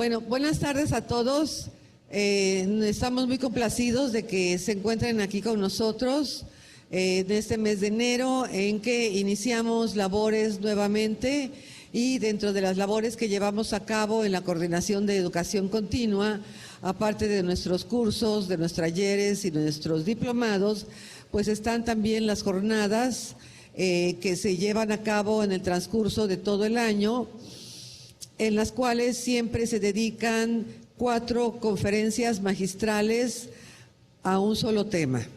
Bueno, buenas tardes a todos. Estamos muy complacidos de que se encuentren aquí con nosotros de este mes de enero, en que iniciamos labores nuevamente, y dentro de las labores que llevamos a cabo en la Coordinación de Educación Continua, aparte de nuestros cursos, de nuestros talleres y nuestros diplomados, pues están también las jornadas que se llevan a cabo en el transcurso de todo el año, en las cuales siempre se dedican 4 conferencias magistrales a un solo tema.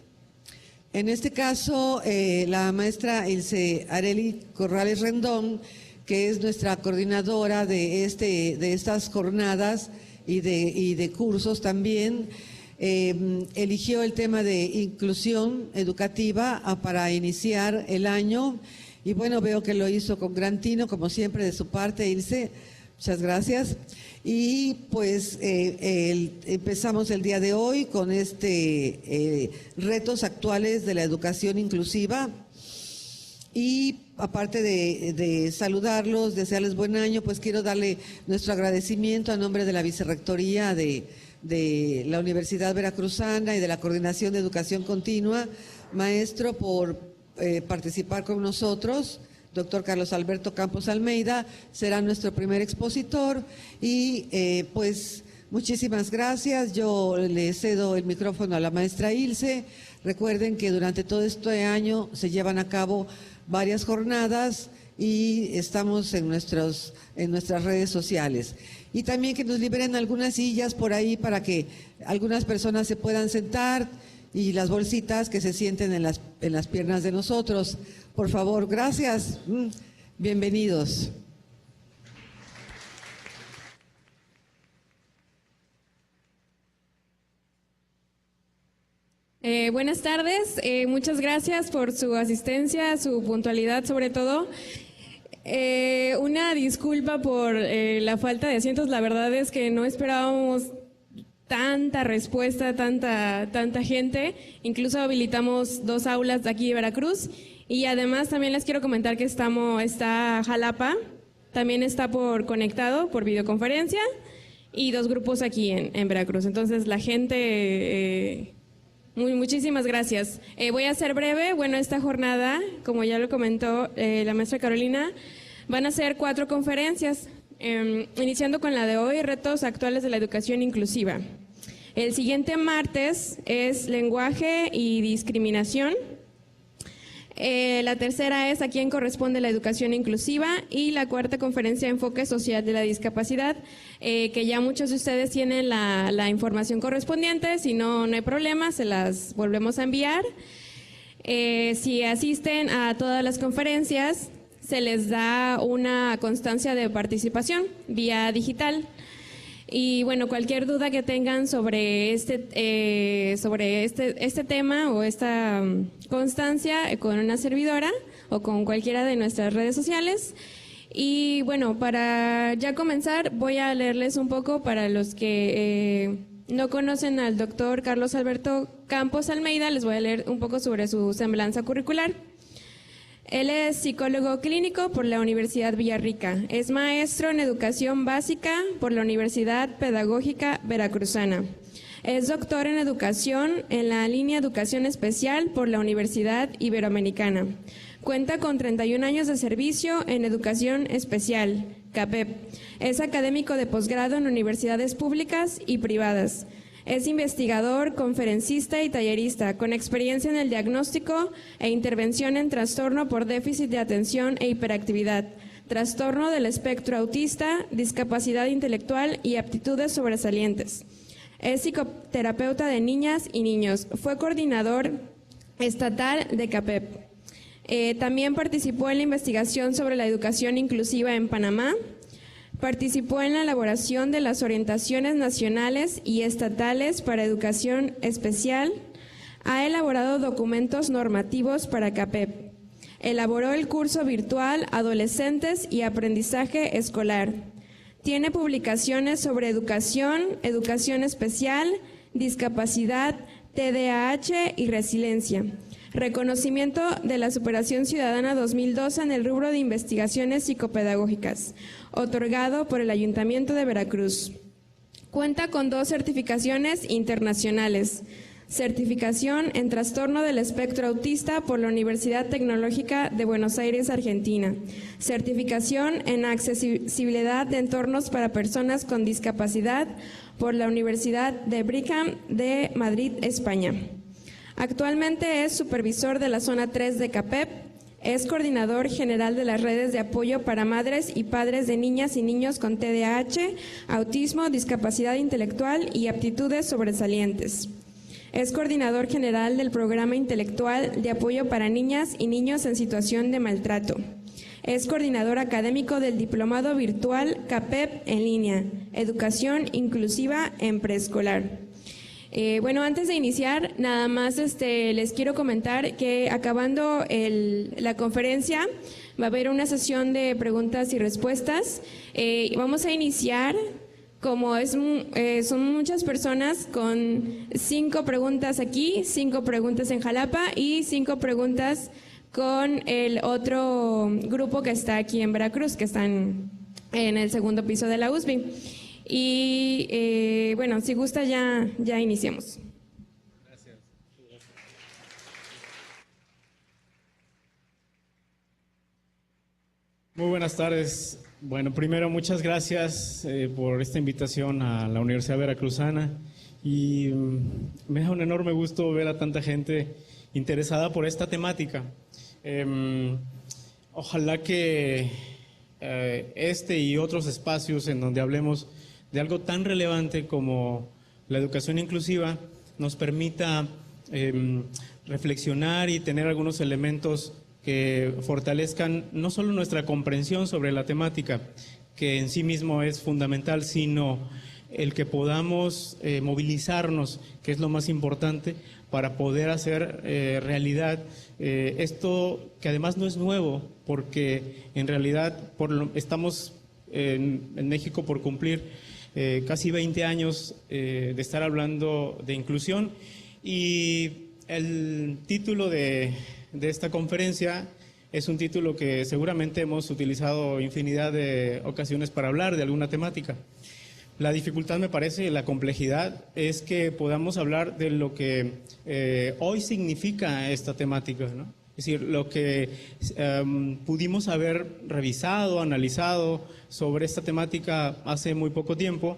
En este caso, la maestra Ilse Arely Corrales Rendón, que es nuestra coordinadora de estas jornadas y de cursos también, eligió el tema de inclusión educativa para iniciar el año, y bueno, veo que lo hizo con gran tino, como siempre de su parte, Ilse. Muchas gracias. Y pues empezamos el día de hoy con retos actuales de la educación inclusiva. Y aparte de saludarlos, desearles buen año, pues quiero darle nuestro agradecimiento a nombre de la Vicerrectoría de la Universidad Veracruzana y de la Coordinación de Educación Continua, maestro, por participar con nosotros. Doctor Carlos Alberto Campos Almeida será nuestro primer expositor y pues muchísimas gracias. Yo le cedo el micrófono a la maestra Ilse. Recuerden que durante todo este año se llevan a cabo varias jornadas y estamos en nuestras redes sociales. Y también que nos liberen algunas sillas por ahí para que algunas personas se puedan sentar, y las bolsitas que se sienten en las piernas de nosotros. Por favor, gracias. Bienvenidos. Buenas tardes, muchas gracias por su asistencia, su puntualidad sobre todo. Una disculpa por la falta de asientos, la verdad es que no esperábamos tanta respuesta, tanta gente. Incluso habilitamos 2 aulas de aquí de Veracruz, y además también les quiero comentar que está Jalapa, también está conectado por videoconferencia, y 2 grupos aquí en Veracruz. Entonces la gente, muchísimas gracias. Voy a ser breve. Bueno, esta jornada, como ya lo comentó la maestra Carolina, van a ser 4 conferencias. Iniciando con la de hoy, retos actuales de la educación inclusiva. El siguiente martes es lenguaje y discriminación. La tercera es a quién corresponde la educación inclusiva, y la cuarta conferencia, enfoque social de la discapacidad, que ya muchos de ustedes tienen la información correspondiente. Si no, no hay problema, se las volvemos a enviar. Si asisten a todas las conferencias, se les da una constancia de participación vía digital. Y bueno, cualquier duda que tengan sobre este tema o esta constancia, con una servidora o con cualquiera de nuestras redes sociales. Y bueno, para ya comenzar, voy a leerles un poco para los que no conocen al doctor Carlos Alberto Campos Almeida. Les voy a leer un poco sobre su semblanza curricular. Él es psicólogo clínico por la Universidad Villarrica. Es maestro en educación básica por la Universidad Pedagógica Veracruzana. Es doctor en educación en la línea Educación Especial por la Universidad Iberoamericana. Cuenta con 31 años de servicio en educación especial, CAPEP. Es académico de posgrado en universidades públicas y privadas. Es investigador, conferencista y tallerista, con experiencia en el diagnóstico e intervención en trastorno por déficit de atención e hiperactividad, trastorno del espectro autista, discapacidad intelectual y aptitudes sobresalientes. Es psicoterapeuta de niñas y niños. Fue coordinador estatal de CAPEP. También participó en la investigación sobre la educación inclusiva en Panamá. Participó en la elaboración de las orientaciones nacionales y estatales para educación especial. Ha elaborado documentos normativos para CAPEP. Elaboró el curso virtual Adolescentes y Aprendizaje Escolar. Tiene publicaciones sobre educación, educación especial, discapacidad, TDAH y resiliencia. Reconocimiento de la Superación Ciudadana 2012 en el rubro de investigaciones psicopedagógicas, otorgado por el Ayuntamiento de Veracruz. Cuenta con 2 certificaciones internacionales. Certificación en Trastorno del Espectro Autista por la Universidad Tecnológica de Buenos Aires, Argentina. Certificación en Accesibilidad de Entornos para Personas con Discapacidad por la Universidad de Brigham de Madrid, España. Actualmente es supervisor de la Zona 3 de CAPEP. Es coordinador general de las redes de apoyo para madres y padres de niñas y niños con TDAH, autismo, discapacidad intelectual y aptitudes sobresalientes. Es coordinador general del Programa Intelectual de Apoyo para Niñas y Niños en Situación de Maltrato. Es coordinador académico del Diplomado Virtual CAPEP en línea, Educación Inclusiva en Preescolar. Bueno, antes de iniciar, nada más les quiero comentar que acabando la conferencia va a haber una sesión de preguntas y respuestas. Vamos a iniciar, como son muchas personas, con 5 preguntas aquí, 5 preguntas en Jalapa y 5 preguntas con el otro grupo que está aquí en Veracruz, que están en el segundo piso de la USBI. Y bueno, si gusta ya iniciamos. Gracias. Muy buenas tardes. Bueno, primero muchas gracias por esta invitación a la Universidad Veracruzana y me da un enorme gusto ver a tanta gente interesada por esta temática. Ojalá que este y otros espacios en donde hablemos de algo tan relevante como la educación inclusiva nos permita reflexionar y tener algunos elementos que fortalezcan no solo nuestra comprensión sobre la temática, que en sí mismo es fundamental, sino el que podamos movilizarnos, que es lo más importante, para poder hacer realidad esto que además no es nuevo, porque en realidad estamos en México por cumplir casi 20 años de estar hablando de inclusión, y el título de esta conferencia es un título que seguramente hemos utilizado infinidad de ocasiones para hablar de alguna temática. La dificultad, me parece, la complejidad, es que podamos hablar de lo que hoy significa esta temática, ¿no? Es decir, lo que pudimos haber revisado, analizado sobre esta temática hace muy poco tiempo,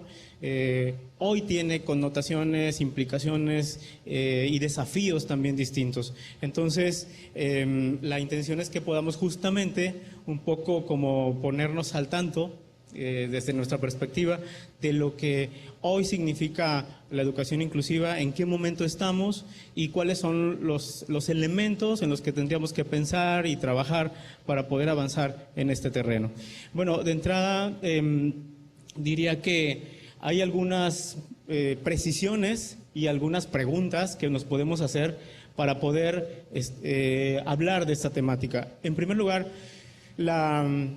hoy tiene connotaciones, implicaciones y desafíos también distintos. Entonces, la intención es que podamos justamente un poco como ponernos al tanto desde nuestra perspectiva de lo que hoy significa la educación inclusiva, en qué momento estamos y cuáles son los elementos en los que tendríamos que pensar y trabajar para poder avanzar en este terreno. Bueno, de entrada diría que hay algunas precisiones y algunas preguntas que nos podemos hacer para poder hablar de esta temática. En primer lugar,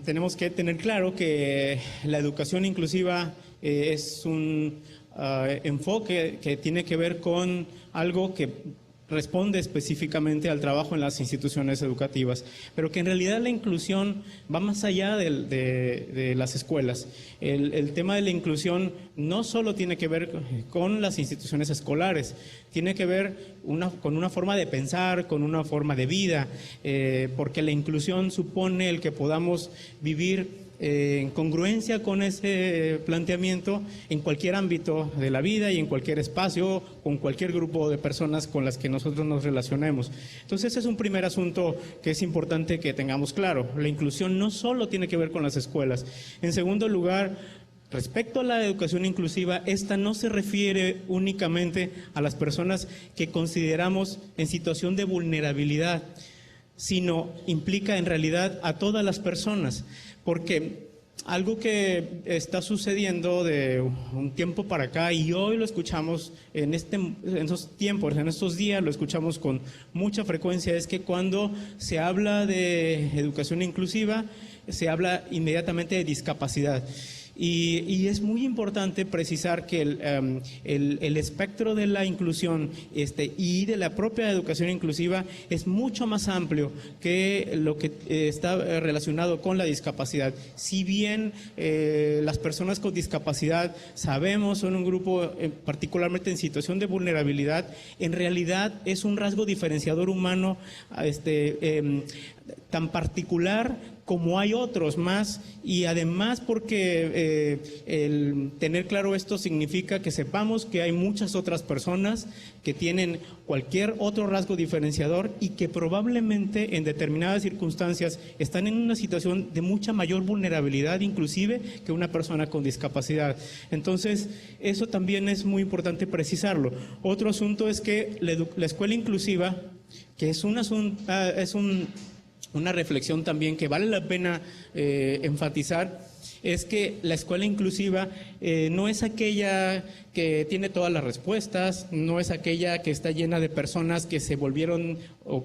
tenemos que tener claro que la educación inclusiva es un enfoque que tiene que ver con algo que responde específicamente al trabajo en las instituciones educativas, pero que en realidad la inclusión va más allá de las escuelas. El tema de la inclusión no solo tiene que ver con las instituciones escolares, tiene que ver con una forma de pensar, con una forma de vida, porque la inclusión supone el que podamos vivir en congruencia con ese planteamiento en cualquier ámbito de la vida y en cualquier espacio, con cualquier grupo de personas con las que nosotros nos relacionemos. Entonces, ese es un primer asunto que es importante que tengamos claro. La inclusión no solo tiene que ver con las escuelas. En segundo lugar, respecto a la educación inclusiva, esta no se refiere únicamente a las personas que consideramos en situación de vulnerabilidad, sino implica en realidad a todas las personas. Porque algo que está sucediendo de un tiempo para acá, y hoy lo escuchamos en estos tiempos, en estos días lo escuchamos con mucha frecuencia, es que cuando se habla de educación inclusiva, se habla inmediatamente de discapacidad. Y es muy importante precisar que el espectro de la inclusión y de la propia educación inclusiva es mucho más amplio que lo que está relacionado con la discapacidad. Si bien las personas con discapacidad sabemos son un grupo particularmente en situación de vulnerabilidad, en realidad es un rasgo diferenciador humano tan particular como hay otros más, y además porque el tener claro esto significa que sepamos que hay muchas otras personas que tienen cualquier otro rasgo diferenciador y que probablemente en determinadas circunstancias están en una situación de mucha mayor vulnerabilidad inclusive que una persona con discapacidad. Entonces, eso también es muy importante precisarlo. Otro asunto es que la escuela inclusiva, que es una reflexión también que vale la pena enfatizar, es que la escuela inclusiva no es aquella que tiene todas las respuestas, no es aquella que está llena de personas que se volvieron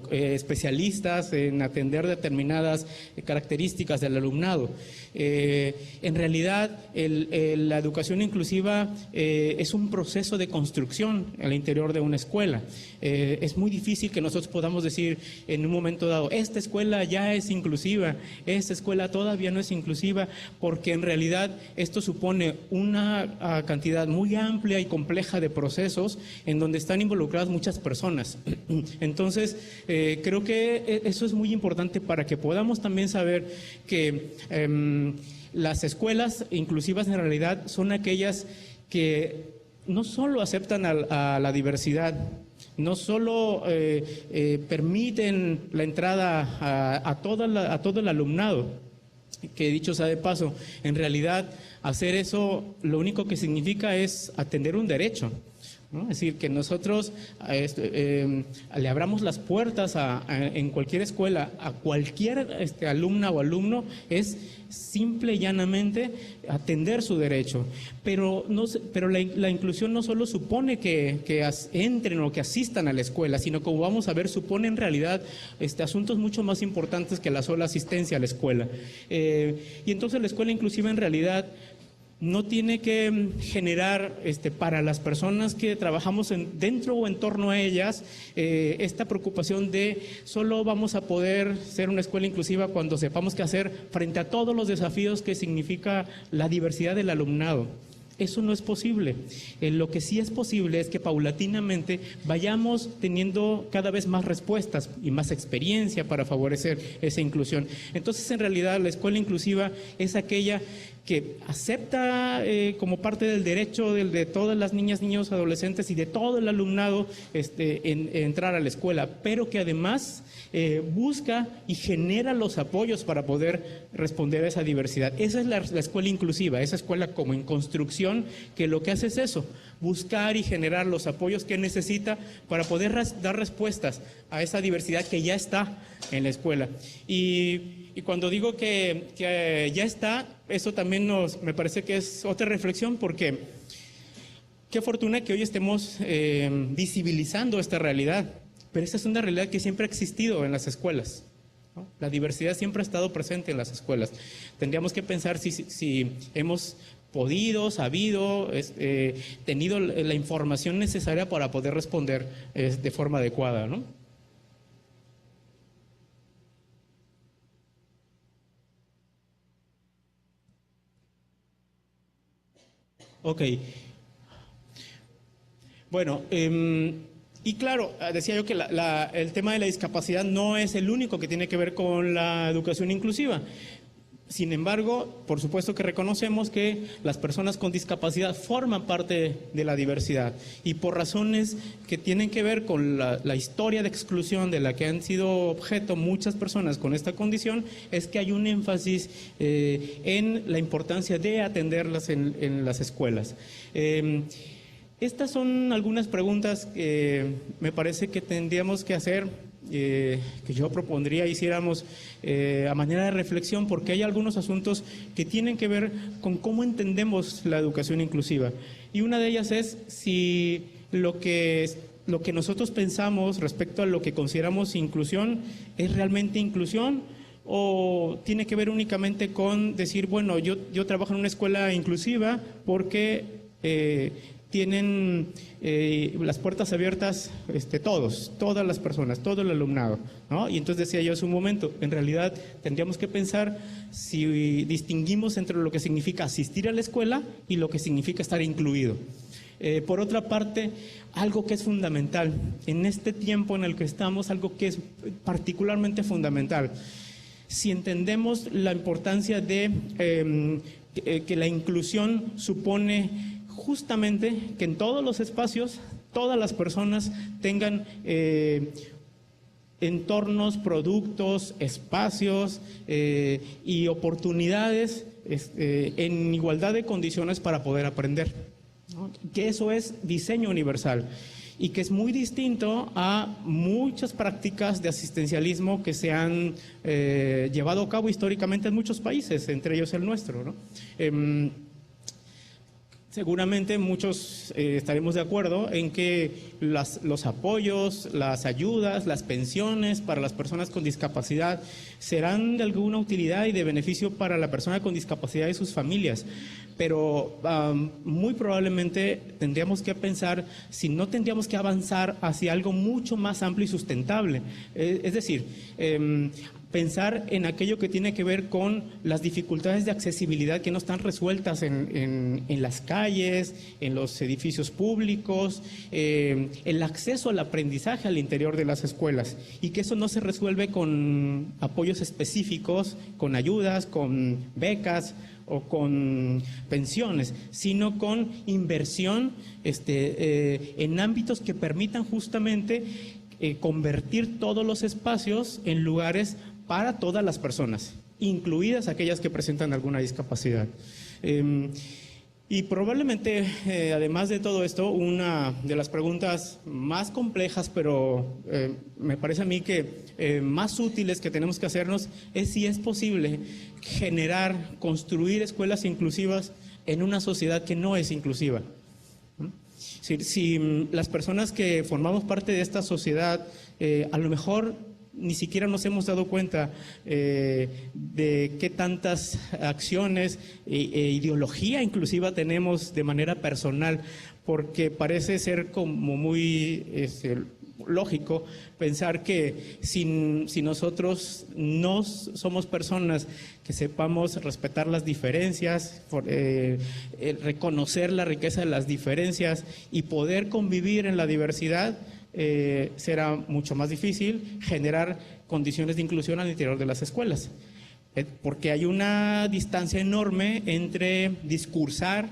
especialistas en atender determinadas características del alumnado. En realidad, la educación inclusiva es un proceso de construcción al interior de una escuela. Es muy difícil que nosotros podamos decir en un momento dado, esta escuela ya es inclusiva, esta escuela todavía no es inclusiva, porque en realidad esto supone una cantidad muy amplia y compleja de procesos en donde están involucradas muchas personas. Entonces, creo que eso es muy importante para que podamos también saber que las escuelas inclusivas en realidad son aquellas que no solo aceptan a la diversidad, no solo permiten la entrada a todo el alumnado, que dicho sea de paso, en realidad hacer eso lo único que significa es atender un derecho, ¿no? Es decir, que nosotros le abramos las puertas en cualquier escuela a cualquier alumna o alumno es simple y llanamente atender su derecho. Pero la inclusión no solo supone que entren o que asistan a la escuela, sino, como vamos a ver, supone en realidad asuntos mucho más importantes que la sola asistencia a la escuela. Y entonces la escuela inclusiva en realidad no tiene que generar para las personas que trabajamos dentro o en torno a ellas esta preocupación de solo vamos a poder ser una escuela inclusiva cuando sepamos qué hacer frente a todos los desafíos que significa la diversidad del alumnado. Eso no es posible. Lo que sí es posible es que paulatinamente vayamos teniendo cada vez más respuestas y más experiencia para favorecer esa inclusión. Entonces, en realidad, la escuela inclusiva es aquella que acepta como parte del derecho de todas las niñas, niños, adolescentes y de todo el alumnado entrar a la escuela, pero que además busca y genera los apoyos para poder responder a esa diversidad. Esa es la escuela inclusiva, esa escuela como en construcción, que lo que hace es eso, buscar y generar los apoyos que necesita para poder dar respuestas a esa diversidad que ya está en la escuela. Y cuando digo que ya está, eso también me parece que es otra reflexión, porque qué fortuna que hoy estemos visibilizando esta realidad, pero esta es una realidad que siempre ha existido en las escuelas, ¿no? La diversidad siempre ha estado presente en las escuelas. Tendríamos que pensar si hemos podido, sabido, tenido la información necesaria para poder responder de forma adecuada, ¿no? Ok. Bueno, y claro, decía yo que el tema de la discapacidad no es el único que tiene que ver con la educación inclusiva. Sin embargo, por supuesto que reconocemos que las personas con discapacidad forman parte de la diversidad, y por razones que tienen que ver con la historia de exclusión de la que han sido objeto muchas personas con esta condición, es que hay un énfasis en la importancia de atenderlas en las escuelas. Estas son algunas preguntas que me parece que tendríamos que hacer, que yo propondría hiciéramos a manera de reflexión, porque hay algunos asuntos que tienen que ver con cómo entendemos la educación inclusiva. Y una de ellas es si lo que nosotros pensamos respecto a lo que consideramos inclusión es realmente inclusión, o tiene que ver únicamente con decir, bueno, yo trabajo en una escuela inclusiva porque tienen las puertas abiertas todas las personas, todo el alumnado, ¿no? Y entonces decía yo hace un momento, en realidad tendríamos que pensar si distinguimos entre lo que significa asistir a la escuela y lo que significa estar incluido. Por otra parte, algo que es fundamental, en este tiempo en el que estamos, algo que es particularmente fundamental, si entendemos la importancia de que la inclusión supone justamente que en todos los espacios, todas las personas tengan entornos, productos, espacios y oportunidades en igualdad de condiciones para poder aprender, ¿no? Que eso es diseño universal y que es muy distinto a muchas prácticas de asistencialismo que se han llevado a cabo históricamente en muchos países, entre ellos el nuestro, ¿no? Seguramente muchos estaremos de acuerdo en que los apoyos, las ayudas, las pensiones para las personas con discapacidad serán de alguna utilidad y de beneficio para la persona con discapacidad y sus familias, pero muy probablemente tendríamos que pensar si no tendríamos que avanzar hacia algo mucho más amplio y sustentable. Es decir, pensar en aquello que tiene que ver con las dificultades de accesibilidad que no están resueltas en las calles, en los edificios públicos, el acceso al aprendizaje al interior de las escuelas, y que eso no se resuelve con apoyos específicos, con ayudas, con becas o con pensiones, sino con inversión en ámbitos que permitan justamente convertir todos los espacios en lugares para todas las personas, incluidas aquellas que presentan alguna discapacidad. Y probablemente, además de todo esto, una de las preguntas más complejas, pero me parece a mí que más útiles que tenemos que hacernos es si es posible construir escuelas inclusivas en una sociedad que no es inclusiva. Si las personas que formamos parte de esta sociedad, a lo mejor ni siquiera nos hemos dado cuenta de qué tantas acciones e ideología inclusiva tenemos de manera personal, porque parece ser como muy lógico pensar que si nosotros no somos personas que sepamos respetar las diferencias, reconocer la riqueza de las diferencias y poder convivir en la diversidad, será mucho más difícil generar condiciones de inclusión al interior de las escuelas, porque hay una distancia enorme entre discursar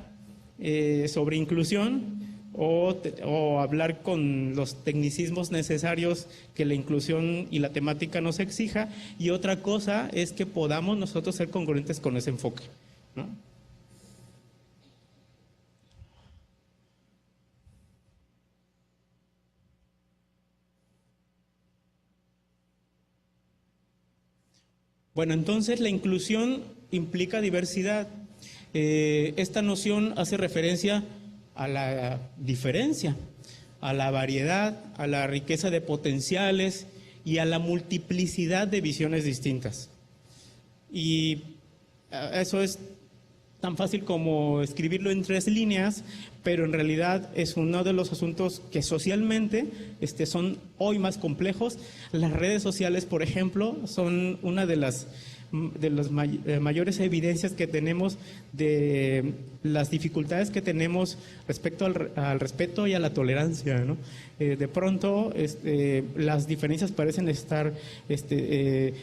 sobre inclusión o hablar con los tecnicismos necesarios que la inclusión y la temática nos exija, y otra cosa es que podamos nosotros ser congruentes con ese enfoque, ¿no? Bueno, entonces la inclusión implica diversidad. Esta noción hace referencia a la diferencia, a la variedad, a la riqueza de potenciales y a la multiplicidad de visiones distintas. Y eso es tan fácil como escribirlo en 3 líneas, pero en realidad es uno de los asuntos que socialmente son hoy más complejos. Las redes sociales, por ejemplo, son una de las mayores evidencias que tenemos de las dificultades que tenemos respecto al respeto y a la tolerancia, ¿no? De pronto las diferencias parecen estar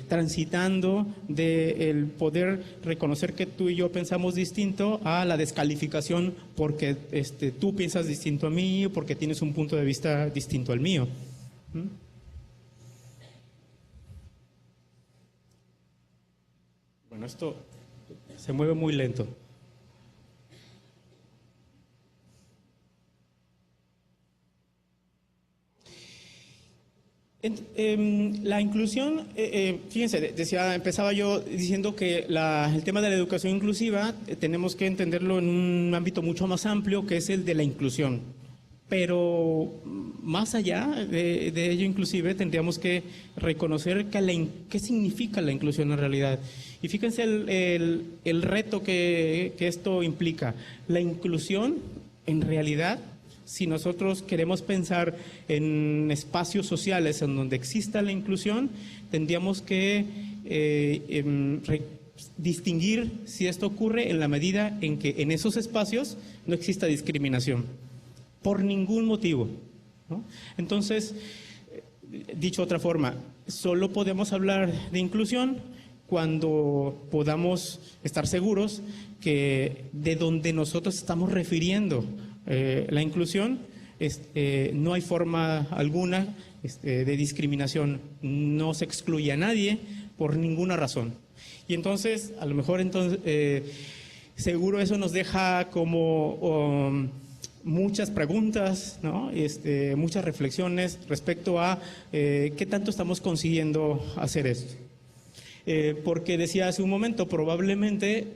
transitando del poder reconocer que tú y yo pensamos distinto a la descalificación porque tú piensas distinto a mí o porque tienes un punto de vista distinto al mío. Bueno, esto se mueve muy lento. La inclusión, fíjense, empezaba yo diciendo que el tema de la educación inclusiva tenemos que entenderlo en un ámbito mucho más amplio, que es el de la inclusión. Pero más allá de ello, inclusive, tendríamos que reconocer qué significa la inclusión en realidad. Y fíjense el reto que esto implica. La inclusión, en realidad, si nosotros queremos pensar en espacios sociales en donde exista la inclusión, tendríamos que distinguir si esto ocurre en la medida en que en esos espacios no exista discriminación, por ningún motivo, ¿no? Entonces, dicho de otra forma, solo podemos hablar de inclusión cuando podamos estar seguros que de donde nosotros estamos refiriendo la inclusión, no hay forma alguna de discriminación, no se excluye a nadie por ninguna razón. Y entonces, a lo mejor seguro eso nos deja como muchas preguntas, ¿no? Muchas reflexiones respecto a qué tanto estamos consiguiendo hacer esto. Porque decía hace un momento, probablemente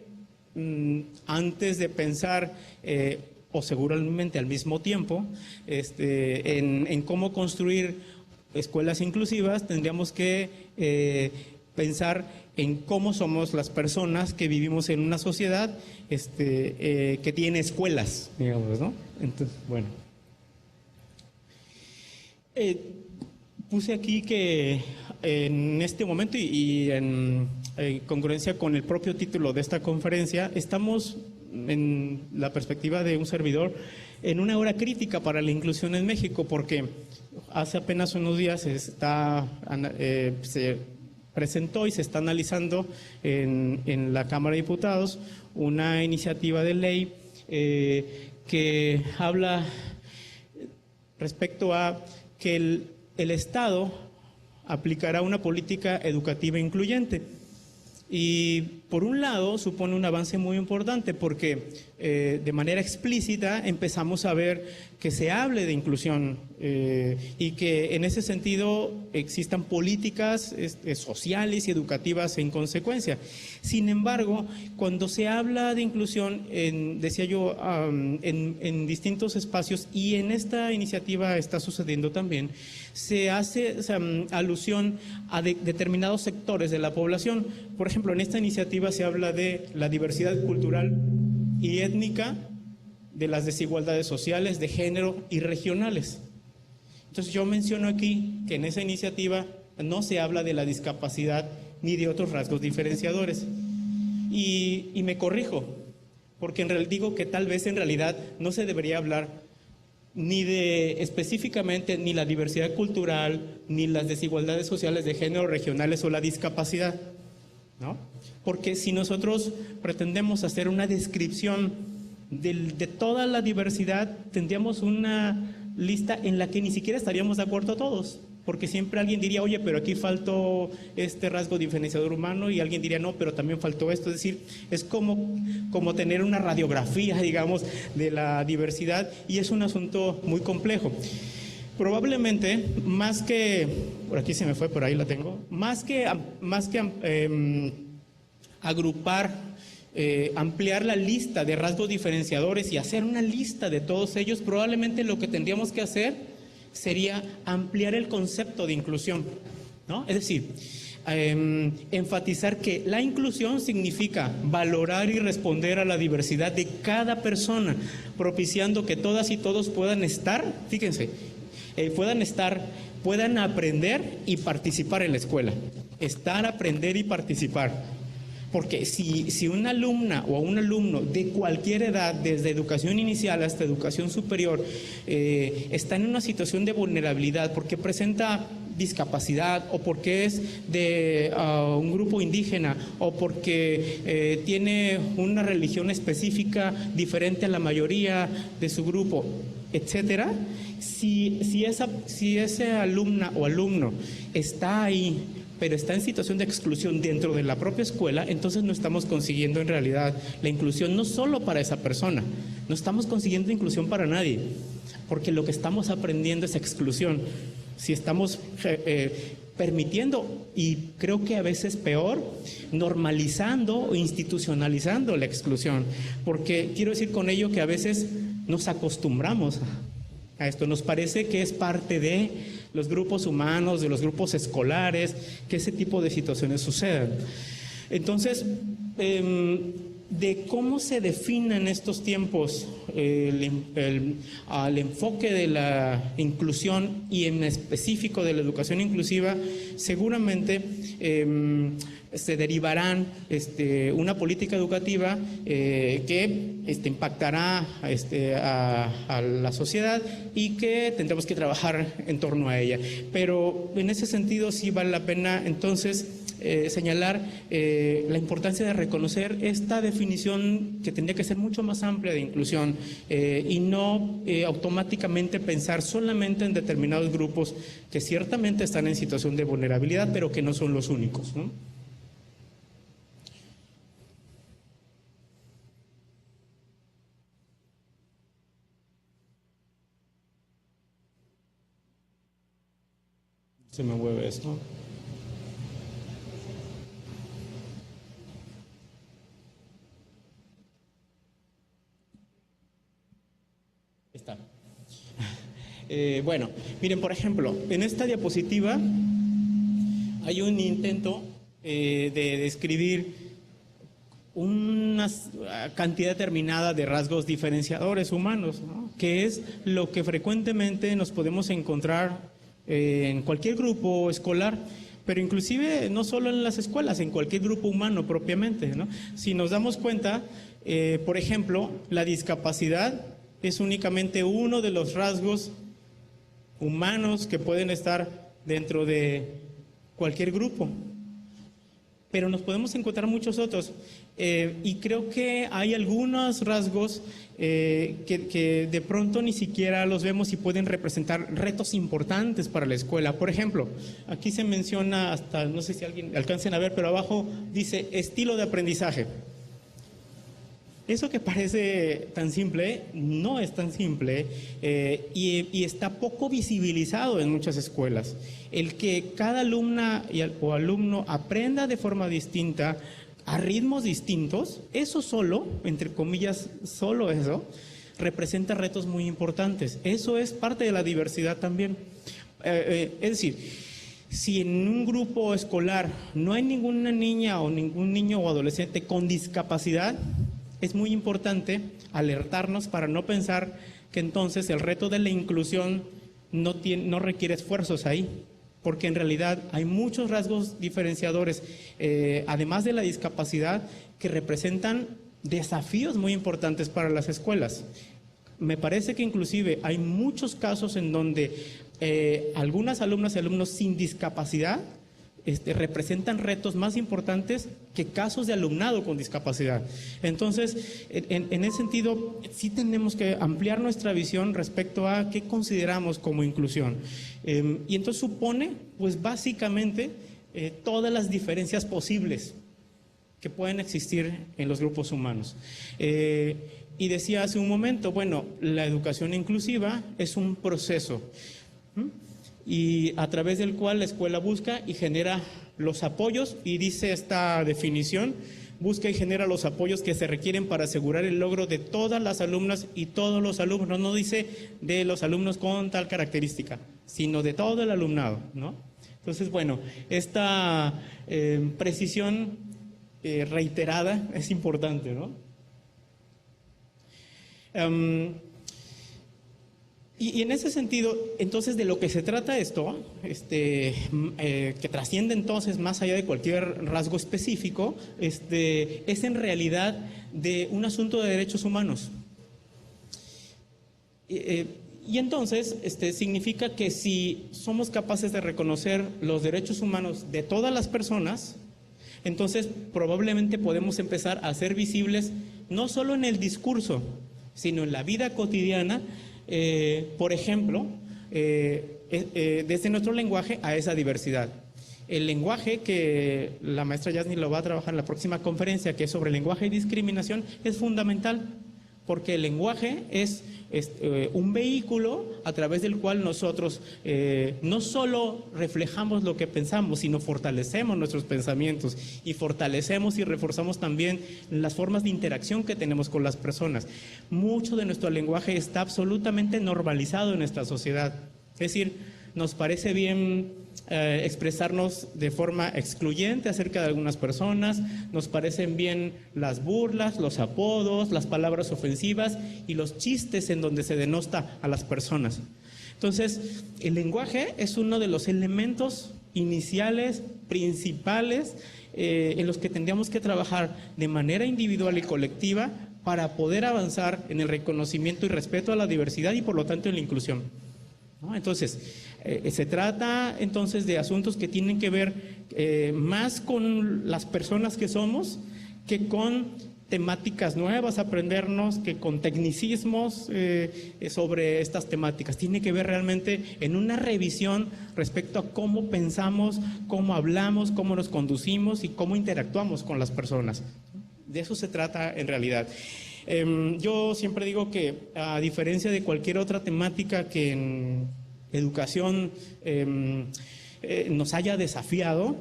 antes de pensar, o seguramente al mismo tiempo, en cómo construir escuelas inclusivas, tendríamos que pensar en cómo somos las personas que vivimos en una sociedad que tiene escuelas, digamos, ¿no? Entonces, bueno. Puse aquí que en este momento y en congruencia con el propio título de esta conferencia, estamos en la perspectiva de un servidor en una hora crítica para la inclusión en México, porque hace apenas unos días se presentó y se está analizando en la Cámara de Diputados una iniciativa de ley que habla respecto a que el Estado aplicará una política educativa incluyente. Y por un lado supone un avance muy importante porque de manera explícita empezamos a ver que se hable de inclusión y que en ese sentido existan políticas sociales y educativas en consecuencia. Sin embargo, cuando se habla de inclusión, decía yo, en distintos espacios, y en esta iniciativa está sucediendo también, se hace alusión a determinados sectores de la población. Por ejemplo, en esta iniciativa se habla de la diversidad cultural y étnica, de las desigualdades sociales, de género y regionales. Entonces yo menciono aquí que en esa iniciativa no se habla de la discapacidad ni de otros rasgos diferenciadores. Y me corrijo, porque digo que tal vez en realidad no se debería hablar ni de específicamente ni la diversidad cultural, ni las desigualdades sociales de género, regionales o la discapacidad, ¿no? Porque si nosotros pretendemos hacer una descripción de toda la diversidad, tendríamos una lista en la que ni siquiera estaríamos de acuerdo todos, porque siempre alguien diría, oye, pero aquí faltó este rasgo diferenciador humano, y alguien diría, no, pero también faltó esto. Es decir, es como tener una radiografía, digamos, de la diversidad, y es un asunto muy complejo. Probablemente, más que, por aquí se me fue, por ahí la tengo, más que agrupar, ampliar la lista de rasgos diferenciadores y hacer una lista de todos ellos, probablemente lo que tendríamos que hacer sería ampliar el concepto de inclusión, ¿no? Es decir, enfatizar que la inclusión significa valorar y responder a la diversidad de cada persona, propiciando que todas y todos puedan estar, fíjense, puedan aprender y participar en la escuela. Estar, aprender y participar. Porque si una alumna o un alumno de cualquier edad, desde educación inicial hasta educación superior, está en una situación de vulnerabilidad porque presenta discapacidad, o porque es de un grupo indígena, o porque tiene una religión específica diferente a la mayoría de su grupo, etcétera, si esa alumna o alumno está ahí, pero está en situación de exclusión dentro de la propia escuela, entonces no estamos consiguiendo en realidad la inclusión, no solo para esa persona, no estamos consiguiendo inclusión para nadie, porque lo que estamos aprendiendo es exclusión. Si estamos permitiendo, y creo que a veces peor, normalizando o institucionalizando la exclusión, porque quiero decir con ello que a veces nos acostumbramos a esto. Nos parece que es parte de los grupos humanos, de los grupos escolares, que ese tipo de situaciones sucedan. Entonces, de cómo se define en estos tiempos al enfoque de la inclusión y en específico de la educación inclusiva, seguramente se derivarán una política educativa que impactará a la sociedad y que tendremos que trabajar en torno a ella. Pero en ese sentido sí vale la pena entonces señalar la importancia de reconocer esta definición que tendría que ser mucho más amplia de inclusión y no automáticamente pensar solamente en determinados grupos que ciertamente están en situación de vulnerabilidad, pero que no son los únicos, ¿no? Se me mueve esto. Está. Bueno, miren, por ejemplo, en esta diapositiva hay un intento de describir una cantidad determinada de rasgos diferenciadores humanos, ¿no? Que es lo que frecuentemente nos podemos encontrar en cualquier grupo escolar, pero inclusive no solo en las escuelas, en cualquier grupo humano propiamente, ¿no? Si nos damos cuenta, por ejemplo, la discapacidad es únicamente uno de los rasgos humanos que pueden estar dentro de cualquier grupo, pero nos podemos encontrar muchos otros, y creo que hay algunos rasgos que de pronto ni siquiera los vemos y pueden representar retos importantes para la escuela. Por ejemplo, aquí se menciona hasta, no sé si alguien alcancen a ver, pero abajo dice estilo de aprendizaje. Eso que parece tan simple, no es tan simple, y está poco visibilizado en muchas escuelas. El que cada alumna o alumno aprenda de forma distinta, a ritmos distintos, eso solo, entre comillas, solo eso, representa retos muy importantes. Eso es parte de la diversidad también. Es decir, si en un grupo escolar no hay ninguna niña o ningún niño o adolescente con discapacidad, es muy importante alertarnos para no pensar que entonces el reto de la inclusión no requiere esfuerzos ahí, porque en realidad hay muchos rasgos diferenciadores, además de la discapacidad, que representan desafíos muy importantes para las escuelas. Me parece que inclusive hay muchos casos en donde algunas alumnas y alumnos sin discapacidad representan retos más importantes que casos de alumnado con discapacidad. Entonces, en ese sentido, sí tenemos que ampliar nuestra visión respecto a qué consideramos como inclusión. Y entonces supone, pues básicamente, todas las diferencias posibles que pueden existir en los grupos humanos. Y decía hace un momento, bueno, la educación inclusiva es un proceso, y a través del cual la escuela busca y genera los apoyos, y dice esta definición, busca y genera los apoyos que se requieren para asegurar el logro de todas las alumnas y todos los alumnos. No dice de los alumnos con tal característica, sino de todo el alumnado, ¿no? Entonces, bueno, esta precisión reiterada es importante, ¿no? Y en ese sentido, entonces, de lo que se trata esto, que trasciende entonces más allá de cualquier rasgo específico, es en realidad de un asunto de derechos humanos. Y entonces, significa que si somos capaces de reconocer los derechos humanos de todas las personas, entonces probablemente podemos empezar a ser visibles no solo en el discurso, sino en la vida cotidiana. Por ejemplo, desde nuestro lenguaje a esa diversidad. El lenguaje, que la maestra Yasni lo va a trabajar en la próxima conferencia, que es sobre lenguaje y discriminación, es fundamental, porque el lenguaje es un vehículo a través del cual nosotros no solo reflejamos lo que pensamos, sino fortalecemos nuestros pensamientos y fortalecemos y reforzamos también las formas de interacción que tenemos con las personas. Mucho de nuestro lenguaje está absolutamente normalizado en nuestra sociedad. Es decir, nos parece bien expresarnos de forma excluyente acerca de algunas personas, nos parecen bien las burlas, los apodos, las palabras ofensivas y los chistes en donde se denota a las personas. Entonces, el lenguaje es uno de los elementos iniciales, principales, en los que tendríamos que trabajar de manera individual y colectiva para poder avanzar en el reconocimiento y respeto a la diversidad y por lo tanto en la inclusión, ¿no? Entonces, se trata entonces de asuntos que tienen que ver más con las personas que somos que con temáticas nuevas, aprendernos, que con tecnicismos sobre estas temáticas. Tiene que ver realmente en una revisión respecto a cómo pensamos, cómo hablamos, cómo nos conducimos y cómo interactuamos con las personas. De eso se trata en realidad. Yo siempre digo que, a diferencia de cualquier otra temática que en educación nos haya desafiado,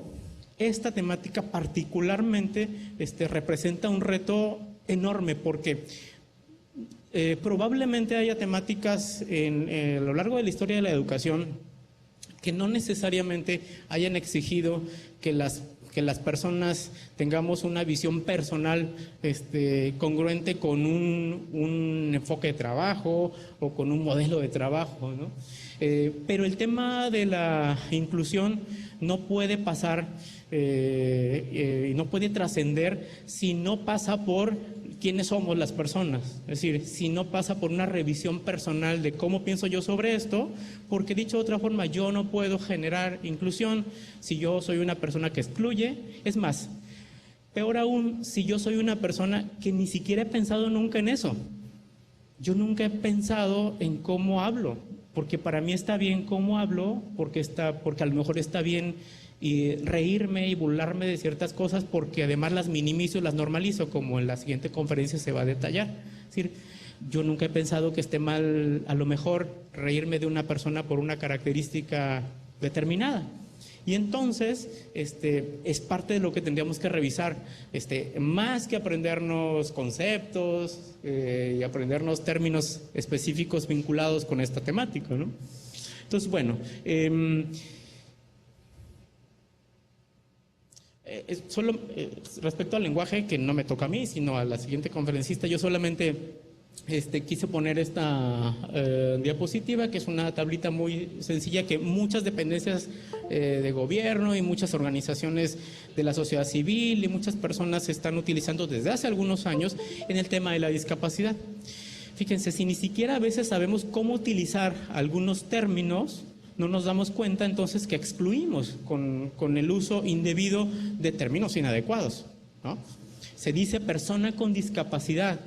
esta temática particularmente representa un reto enorme porque probablemente haya temáticas a lo largo de la historia de la educación que no necesariamente hayan exigido que las personas tengamos una visión personal congruente con un enfoque de trabajo o con un modelo de trabajo, ¿no? Pero el tema de la inclusión no puede pasar y no puede trascender si no pasa por quiénes somos las personas. Es decir, si no pasa por una revisión personal de cómo pienso yo sobre esto, porque dicho de otra forma, yo no puedo generar inclusión si yo soy una persona que excluye. Es más, peor aún, si yo soy una persona que ni siquiera he pensado nunca en eso. Yo nunca he pensado en cómo hablo, porque para mí está bien cómo hablo, porque a lo mejor está bien y reírme y burlarme de ciertas cosas, porque además las minimizo y las normalizo, como en la siguiente conferencia se va a detallar. Es decir, yo nunca he pensado que esté mal a lo mejor reírme de una persona por una característica determinada. Y entonces es parte de lo que tendríamos que revisar, más que aprendernos conceptos y aprendernos términos específicos vinculados con esta temática, ¿no? Entonces, bueno, solo respecto al lenguaje, que no me toca a mí, sino a la siguiente conferencista, yo solamente quise poner esta diapositiva, que es una tablita muy sencilla que muchas dependencias de gobierno y muchas organizaciones de la sociedad civil y muchas personas están utilizando desde hace algunos años en el tema de la discapacidad. Fíjense, si ni siquiera a veces sabemos cómo utilizar algunos términos, no nos damos cuenta entonces que excluimos con el uso indebido de términos inadecuados, ¿no? Se dice persona con discapacidad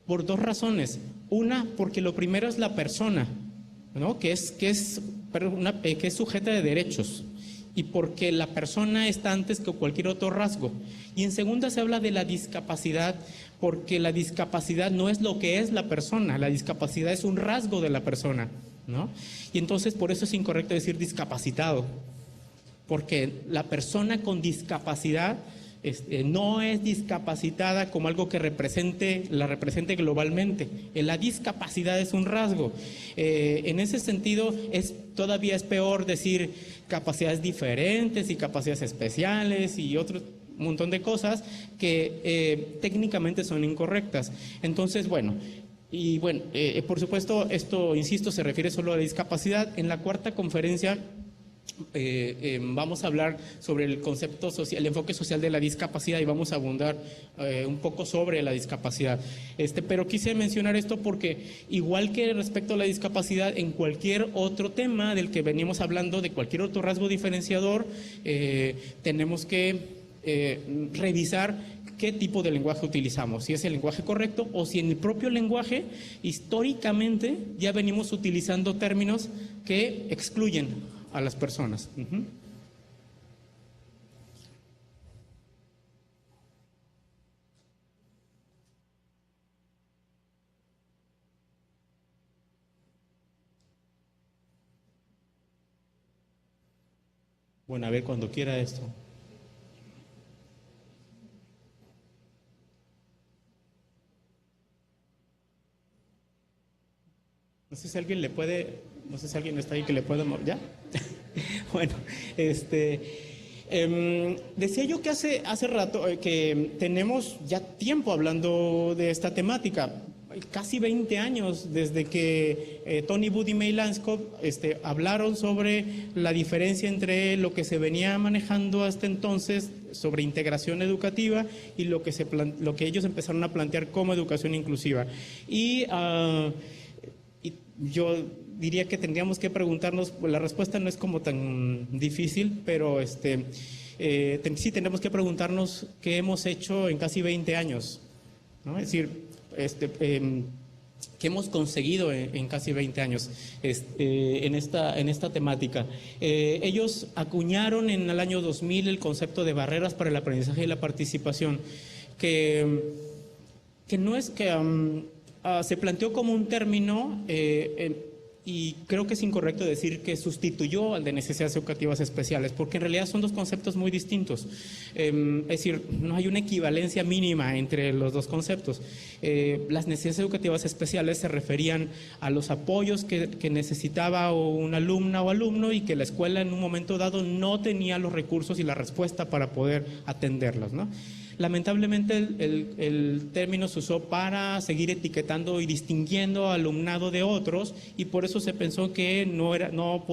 por dos razones. Una, porque lo primero es la persona, ¿no? que es sujeta de derechos, y porque la persona está antes que cualquier otro rasgo. Y en segunda se habla de la discapacidad, porque la discapacidad no es lo que es la persona, la discapacidad es un rasgo de la persona, ¿no? Y entonces por eso es incorrecto decir discapacitado, porque la persona con discapacidad no es discapacitada como algo que la represente globalmente. La discapacidad es un rasgo. En ese sentido, todavía es peor decir capacidades diferentes y capacidades especiales y otro montón de cosas que técnicamente son incorrectas. Entonces, bueno, por supuesto, esto, insisto, se refiere solo a la discapacidad. En la cuarta conferencia vamos a hablar sobre el concepto social, el enfoque social de la discapacidad, y vamos a abundar un poco sobre la discapacidad. Pero quise mencionar esto porque, igual que respecto a la discapacidad, en cualquier otro tema del que venimos hablando, de cualquier otro rasgo diferenciador, tenemos que revisar qué tipo de lenguaje utilizamos, si es el lenguaje correcto o si en el propio lenguaje históricamente ya venimos utilizando términos que excluyen a las personas. Bueno, a ver, cuando quiera esto. No sé si alguien le puede, no sé si alguien está ahí que le pueda mover. ¿Ya? Bueno, decía yo que hace rato que tenemos ya tiempo hablando de esta temática. Casi 20 años desde que Tony Wood y May Lanscott hablaron sobre la diferencia entre lo que se venía manejando hasta entonces sobre integración educativa y lo que ellos empezaron a plantear como educación inclusiva. Y yo diría que tendríamos que preguntarnos, la respuesta no es como tan difícil, pero sí tenemos que preguntarnos qué hemos hecho en casi 20 años, ¿no? Es decir, ¿qué hemos conseguido en casi 20 años en esta temática? Ellos acuñaron en el año 2000 el concepto de barreras para el aprendizaje y la participación, que no es que se planteó como un término y creo que es incorrecto decir que sustituyó al de necesidades educativas especiales, porque en realidad son dos conceptos muy distintos. Es decir, no hay una equivalencia mínima entre los dos conceptos. Las necesidades educativas especiales se referían a los apoyos que necesitaba una alumna o alumno y que la escuela en un momento dado no tenía los recursos y la respuesta para poder atenderlos, ¿no? Lamentablemente el término se usó para seguir etiquetando y distinguiendo alumnado de otros, y por eso se pensó que no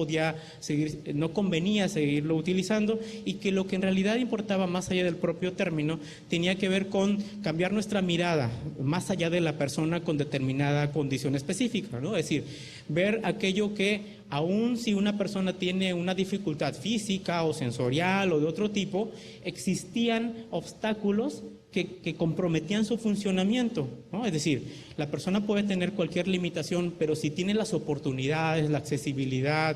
convenía seguirlo utilizando, y que lo que en realidad importaba más allá del propio término tenía que ver con cambiar nuestra mirada más allá de la persona con determinada condición específica, ¿no? Es decir, ver aquello que aun si una persona tiene una dificultad física o sensorial o de otro tipo, existían obstáculos que comprometían su funcionamiento, ¿no? Es decir, la persona puede tener cualquier limitación, pero si tiene las oportunidades, la accesibilidad,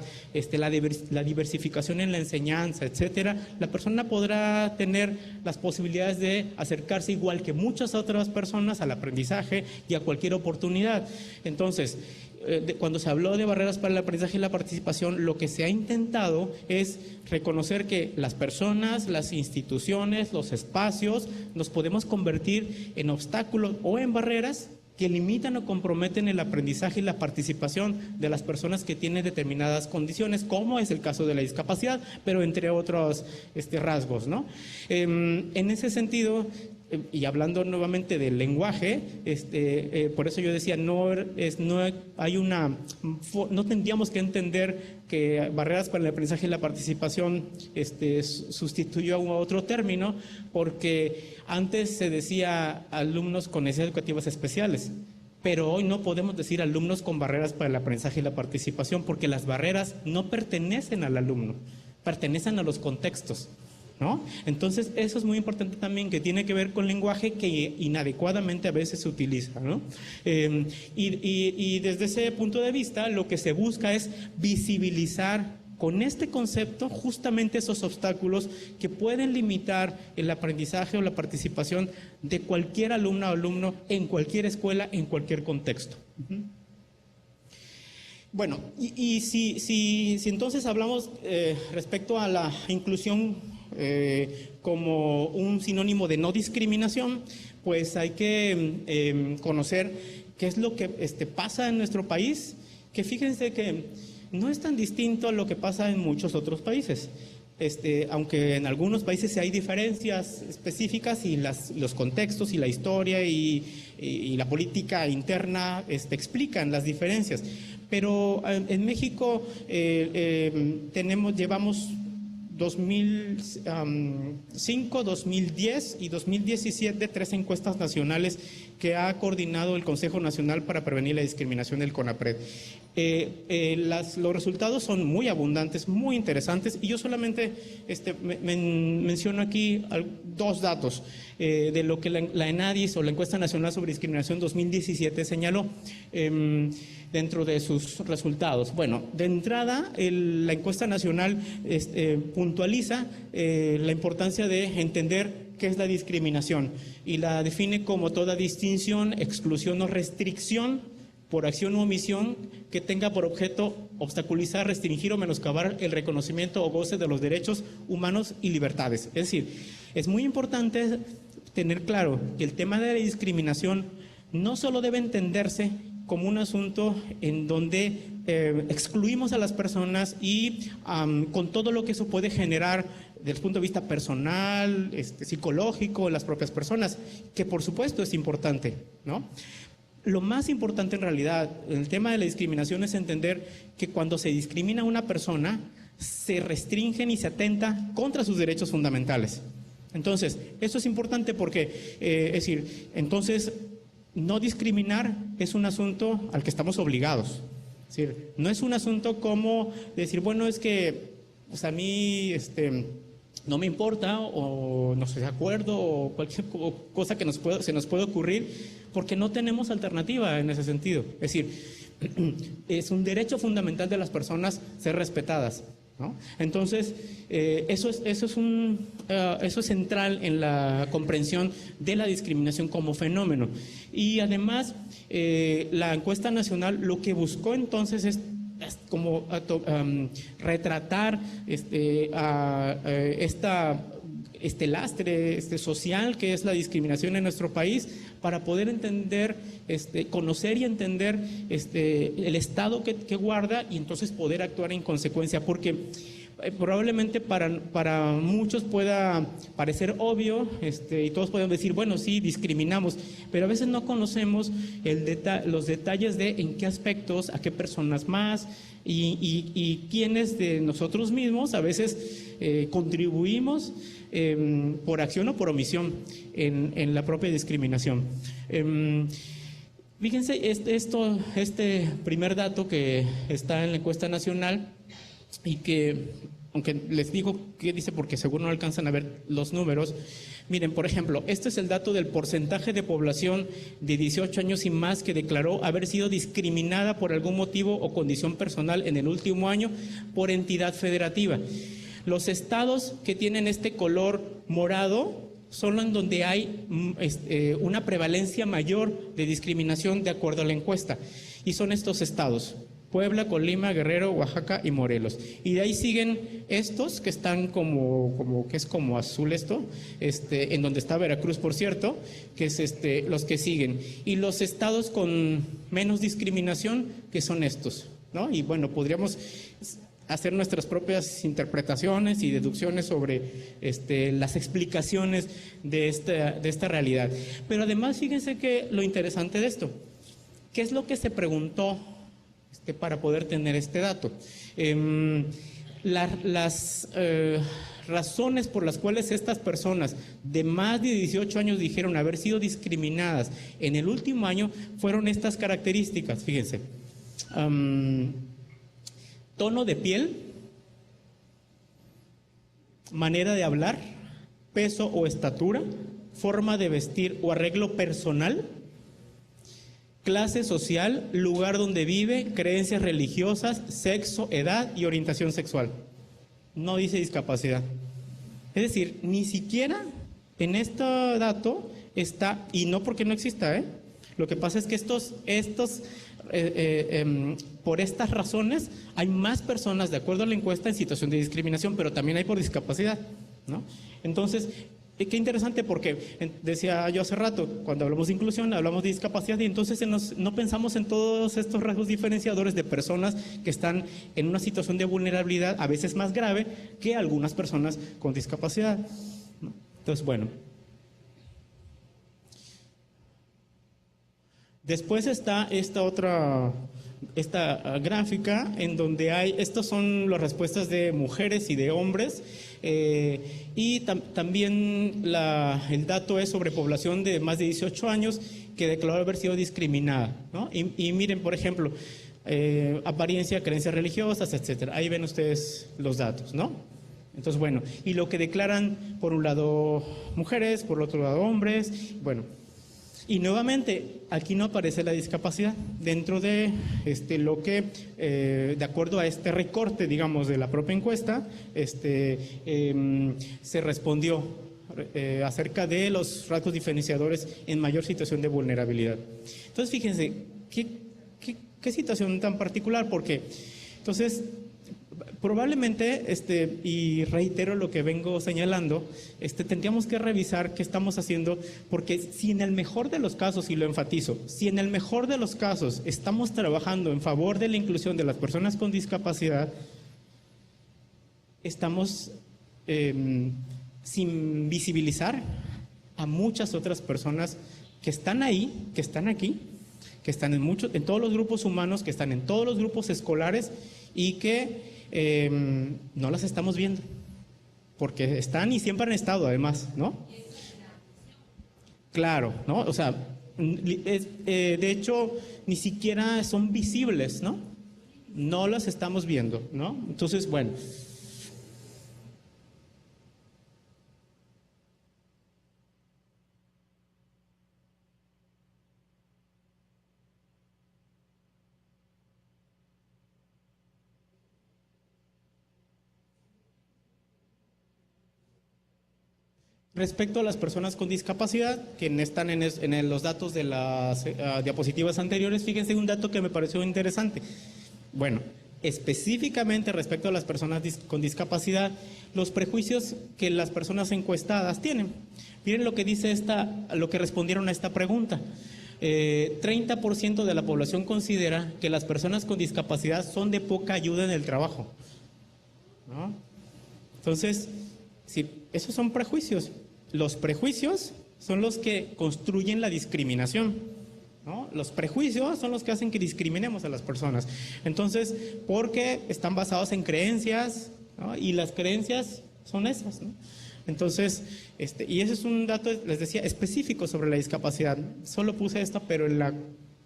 la diversificación en la enseñanza, etcétera, la persona podrá tener las posibilidades de acercarse igual que muchas otras personas al aprendizaje y a cualquier oportunidad. Entonces, cuando se habló de barreras para el aprendizaje y la participación, lo que se ha intentado es reconocer que las personas, las instituciones, los espacios, nos podemos convertir en obstáculos o en barreras que limitan o comprometen el aprendizaje y la participación de las personas que tienen determinadas condiciones, como es el caso de la discapacidad, pero entre otros rasgos, ¿no? En ese sentido, y hablando nuevamente del lenguaje, por eso yo decía, no tendríamos que entender que barreras para el aprendizaje y la participación sustituyó a otro término, porque antes se decía alumnos con necesidades educativas especiales, pero hoy no podemos decir alumnos con barreras para el aprendizaje y la participación, porque las barreras no pertenecen al alumno, pertenecen a los contextos, ¿no? Entonces eso es muy importante también, que tiene que ver con lenguaje que inadecuadamente a veces se utiliza, ¿no? Y desde ese punto de vista lo que se busca es visibilizar con este concepto justamente esos obstáculos que pueden limitar el aprendizaje o la participación de cualquier alumna o alumno en cualquier escuela, en cualquier contexto. Bueno, y si entonces hablamos respecto a la inclusión como un sinónimo de no discriminación, pues hay que conocer qué es lo que pasa en nuestro país, que fíjense que no es tan distinto a lo que pasa en muchos otros países. Aunque en algunos países hay diferencias específicas y los contextos y la historia y la política interna explican las diferencias. Pero en México llevamos 2005, 2010 y 2017 3 encuestas nacionales que ha coordinado el Consejo Nacional para Prevenir la Discriminación del CONAPRED. Los resultados son muy abundantes, muy interesantes, y yo solamente menciono aquí 2 datos de lo que la ENADIS, o la Encuesta Nacional sobre Discriminación 2017, señaló dentro de sus resultados. Bueno, de entrada, la encuesta nacional puntualiza la importancia de entender qué es la discriminación, y la define como toda distinción, exclusión o restricción por acción u omisión que tenga por objeto obstaculizar, restringir o menoscabar el reconocimiento o goce de los derechos humanos y libertades. Es decir, es muy importante tener claro que el tema de la discriminación no solo debe entenderse como un asunto en donde excluimos a las personas y con todo lo que eso puede generar desde el punto de vista personal, psicológico, en las propias personas, que por supuesto es importante, ¿no? Lo más importante en realidad, el tema de la discriminación es entender que cuando se discrimina a una persona, se restringen y se atenta contra sus derechos fundamentales. Entonces, eso es importante porque, es decir, entonces, no discriminar es un asunto al que estamos obligados. Es decir, no es un asunto como decir, bueno, es que pues a mí no me importa o no estoy de acuerdo o cualquier cosa que se nos puede ocurrir, porque no tenemos alternativa en ese sentido. Es decir, es un derecho fundamental de las personas ser respetadas, ¿no? Entonces, eso es central en la comprensión de la discriminación como fenómeno. Y además, la encuesta nacional lo que buscó entonces es como retratar este lastre social que es la discriminación en nuestro país, para poder entender, conocer y entender el estado que guarda y entonces poder actuar en consecuencia, porque probablemente para muchos pueda parecer obvio, y todos pueden decir, bueno, sí, discriminamos, pero a veces no conocemos los detalles de en qué aspectos, a qué personas más y quiénes de nosotros mismos a veces contribuimos por acción o por omisión en la propia discriminación. Fíjense, este primer dato que está en la encuesta nacional y que, aunque les digo qué dice porque seguro no alcanzan a ver los números, miren, por ejemplo, este es el dato del porcentaje de población de 18 años y más que declaró haber sido discriminada por algún motivo o condición personal en el último año por entidad federativa. Los estados que tienen este color morado son en donde hay una prevalencia mayor de discriminación de acuerdo a la encuesta, y son estos estados: Puebla, Colima, Guerrero, Oaxaca y Morelos. Y de ahí siguen estos que están como que es como azul en donde está Veracruz, por cierto, que es los que siguen. Y los estados con menos discriminación, que son estos, ¿no? Y bueno, podríamos hacer nuestras propias interpretaciones y deducciones sobre las explicaciones de esta realidad. Pero además, fíjense que lo interesante de esto, ¿qué es lo que se preguntó para poder tener este dato? Las razones por las cuales estas personas de más de 18 años dijeron haber sido discriminadas en el último año fueron estas características, fíjense. Tono de piel, manera de hablar, peso o estatura, forma de vestir o arreglo personal, clase social, lugar donde vive, creencias religiosas, sexo, edad y orientación sexual. No dice discapacidad. Es decir, ni siquiera en este dato está, y no porque no exista, lo que pasa es que por estas razones hay más personas, de acuerdo a la encuesta, en situación de discriminación, pero también hay por discapacidad, ¿no? Entonces, qué interesante, porque decía yo hace rato, cuando hablamos de inclusión, hablamos de discapacidad, y entonces no pensamos en todos estos rasgos diferenciadores de personas que están en una situación de vulnerabilidad a veces más grave que algunas personas con discapacidad, ¿no? Entonces, bueno. Después está esta gráfica en donde estas son las respuestas de mujeres y de hombres, y también el dato es sobre población de más de 18 años que declaró haber sido discriminada, ¿no? Y miren, por ejemplo, apariencia, creencias religiosas, etcétera. Ahí ven ustedes los datos, ¿no? Entonces, bueno, y lo que declaran, por un lado mujeres, por otro lado hombres, bueno. Y nuevamente, aquí no aparece la discapacidad dentro de lo que, de acuerdo a este recorte, digamos, de la propia encuesta, se respondió acerca de los rasgos diferenciadores en mayor situación de vulnerabilidad. Entonces, fíjense, ¿qué situación tan particular? Porque Entonces, probablemente, y reitero lo que vengo señalando, tendríamos que revisar qué estamos haciendo, porque si en el mejor de los casos, y lo enfatizo, si en el mejor de los casos estamos trabajando en favor de la inclusión de las personas con discapacidad, estamos sin visibilizar a muchas otras personas que están ahí, que están aquí, que están en todos los grupos humanos, que están en todos los grupos escolares y que no las estamos viendo, porque están y siempre han estado además, ¿no? Claro, ¿no? O sea, de hecho, ni siquiera son visibles, ¿no? No las estamos viendo, ¿no? Entonces, bueno. Respecto a las personas con discapacidad, que están en los datos de las diapositivas anteriores, fíjense un dato que me pareció interesante. Bueno, específicamente respecto a las personas con discapacidad, los prejuicios que las personas encuestadas tienen. Miren lo que dice lo que respondieron a esta pregunta. 30% de la población considera que las personas con discapacidad son de poca ayuda en el trabajo, ¿no? Entonces, sí, esos son prejuicios. Los prejuicios son los que construyen la discriminación, ¿no? Los prejuicios son los que hacen que discriminemos a las personas. Entonces, porque están basados en creencias, ¿no? Y las creencias son esas, ¿no? Entonces, y ese es un dato, les decía, específico sobre la discapacidad. Solo puse esto, pero en la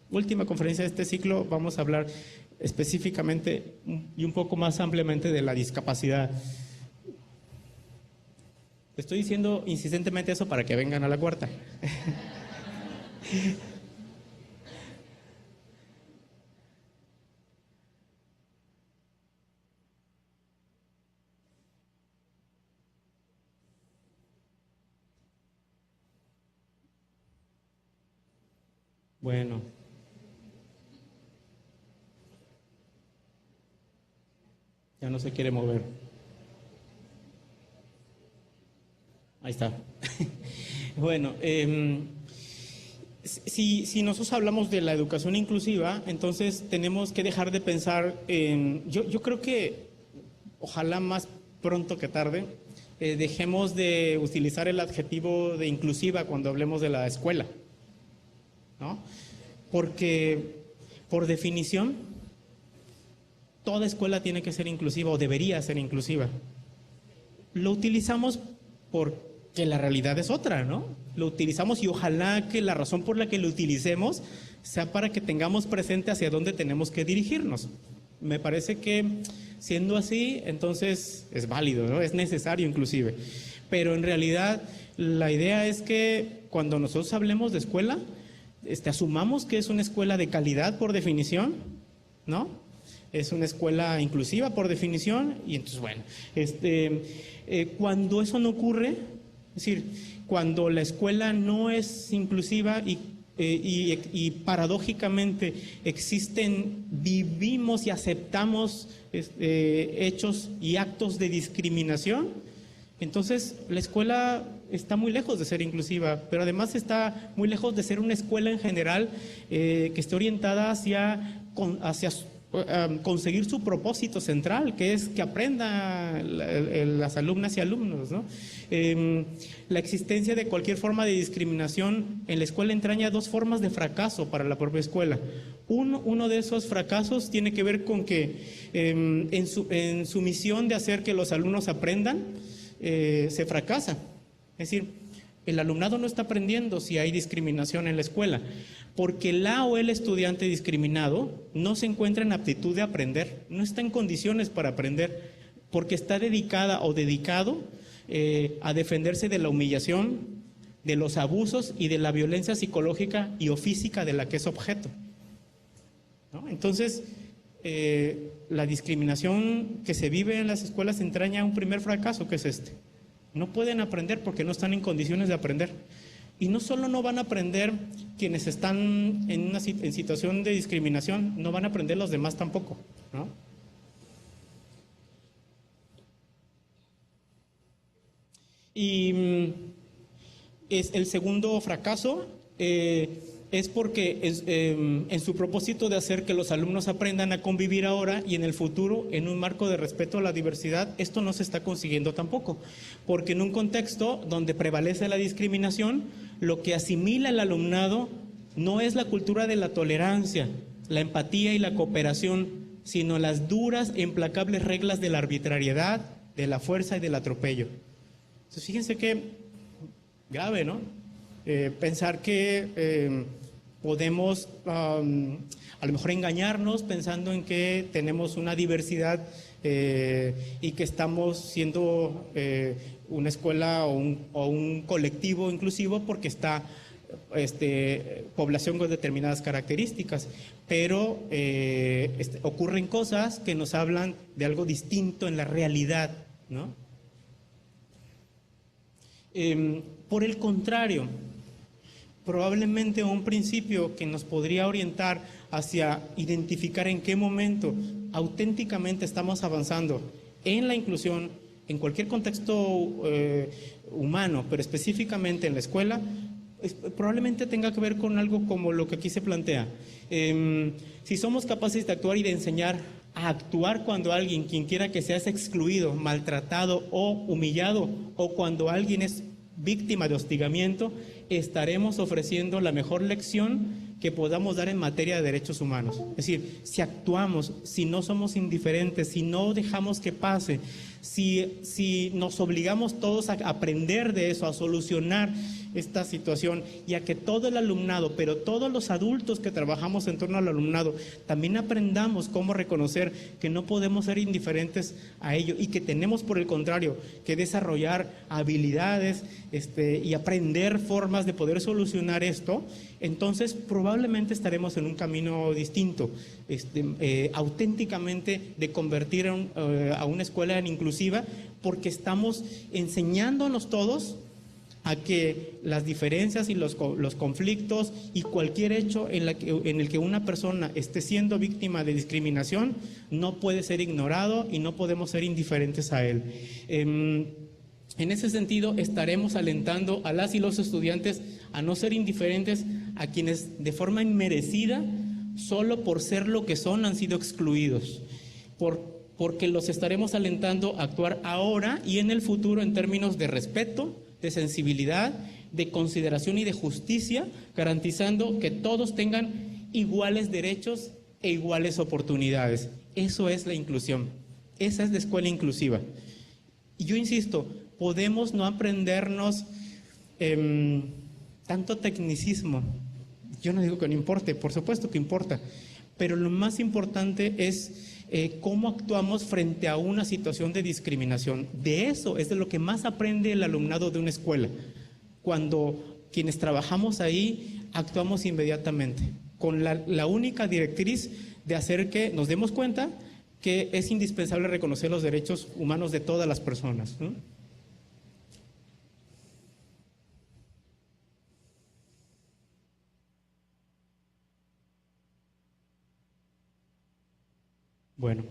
última conferencia de este ciclo vamos a hablar específicamente y un poco más ampliamente de la discapacidad. Estoy diciendo insistentemente eso para que vengan a la cuarta. Bueno. Ya no se quiere mover. Ahí está. Bueno, si nosotros hablamos de la educación inclusiva, entonces tenemos que dejar de pensar en... Yo creo que, ojalá más pronto que tarde, dejemos de utilizar el adjetivo de inclusiva cuando hablemos de la escuela, ¿no? Porque, por definición, toda escuela tiene que ser inclusiva o debería ser inclusiva. Lo utilizamos porque la realidad es otra, ¿no? Lo utilizamos y ojalá que la razón por la que lo utilicemos sea para que tengamos presente hacia dónde tenemos que dirigirnos. Me parece que siendo así, entonces es válido, ¿no? Es necesario inclusive. Pero en realidad la idea es que cuando nosotros hablemos de escuela, asumamos que es una escuela de calidad por definición, ¿no? Es una escuela inclusiva por definición y entonces, bueno, cuando eso no ocurre, es decir, cuando la escuela no es inclusiva y paradójicamente vivimos y aceptamos hechos y actos de discriminación, entonces la escuela está muy lejos de ser inclusiva, pero además está muy lejos de ser una escuela en general que esté orientada hacia conseguir su propósito central, que es que aprendan las alumnas y alumnos, ¿no? La existencia de cualquier forma de discriminación en la escuela entraña dos formas de fracaso para la propia escuela. Uno de esos fracasos tiene que ver con que en su misión de hacer que los alumnos aprendan, se fracasa. Es decir, el alumnado no está aprendiendo si hay discriminación en la escuela, porque la o el estudiante discriminado no se encuentra en aptitud de aprender, no está en condiciones para aprender, porque está dedicada o dedicado a defenderse de la humillación, de los abusos y de la violencia psicológica y o física de la que es objeto, ¿no? Entonces, la discriminación que se vive en las escuelas entraña un primer fracaso, que es no pueden aprender porque no están en condiciones de aprender. Y no solo no van a aprender quienes están en situación de discriminación, no van a aprender los demás tampoco, ¿no? Y es el segundo fracaso, es porque en su propósito de hacer que los alumnos aprendan a convivir ahora y en el futuro en un marco de respeto a la diversidad, esto no se está consiguiendo tampoco, porque en un contexto donde prevalece la discriminación, lo que asimila el alumnado no es la cultura de la tolerancia, la empatía y la cooperación, sino las duras e implacables reglas de la arbitrariedad, de la fuerza y del atropello. Entonces, fíjense qué grave, ¿no? Pensar que podemos a lo mejor engañarnos pensando en que tenemos una diversidad y que estamos siendo una escuela o un colectivo inclusivo porque está población con determinadas características, pero ocurren cosas que nos hablan de algo distinto en la realidad, ¿no? Por el contrario, probablemente un principio que nos podría orientar hacia identificar en qué momento auténticamente estamos avanzando en la inclusión, en cualquier contexto humano, pero específicamente en la escuela, probablemente tenga que ver con algo como lo que aquí se plantea. Si somos capaces de actuar y de enseñar a actuar cuando alguien, quien quiera que sea, es excluido, maltratado o humillado, o cuando alguien es víctima de hostigamiento, estaremos ofreciendo la mejor lección que podamos dar en materia de derechos humanos. Es decir, si actuamos, si no somos indiferentes, si no dejamos que pase, si nos obligamos todos a aprender de eso, a solucionar esta situación y a que todo el alumnado, pero todos los adultos que trabajamos en torno al alumnado, también aprendamos cómo reconocer que no podemos ser indiferentes a ello y que tenemos, por el contrario, que desarrollar habilidades y aprender formas de poder solucionar esto, entonces probablemente estaremos en un camino distinto, auténticamente de convertir a una escuela en inclusiva, porque estamos enseñándonos todos a que las diferencias y los conflictos y cualquier hecho en el que una persona esté siendo víctima de discriminación no puede ser ignorado y no podemos ser indiferentes a él. En ese sentido, estaremos alentando a las y los estudiantes a no ser indiferentes a quienes de forma inmerecida, solo por ser lo que son, han sido excluidos, porque los estaremos alentando a actuar ahora y en el futuro en términos de respeto, de sensibilidad, de consideración y de justicia, garantizando que todos tengan iguales derechos e iguales oportunidades. Eso es la inclusión, esa es la escuela inclusiva. Y yo insisto, podemos no aprendernos tanto tecnicismo. Yo no digo que no importe, por supuesto que importa, pero lo más importante es cómo actuamos frente a una situación de discriminación. De eso es de lo que más aprende el alumnado de una escuela. Cuando quienes trabajamos ahí actuamos inmediatamente, con la única directriz de hacer que nos demos cuenta que es indispensable reconocer los derechos humanos de todas las personas, ¿no? Bueno.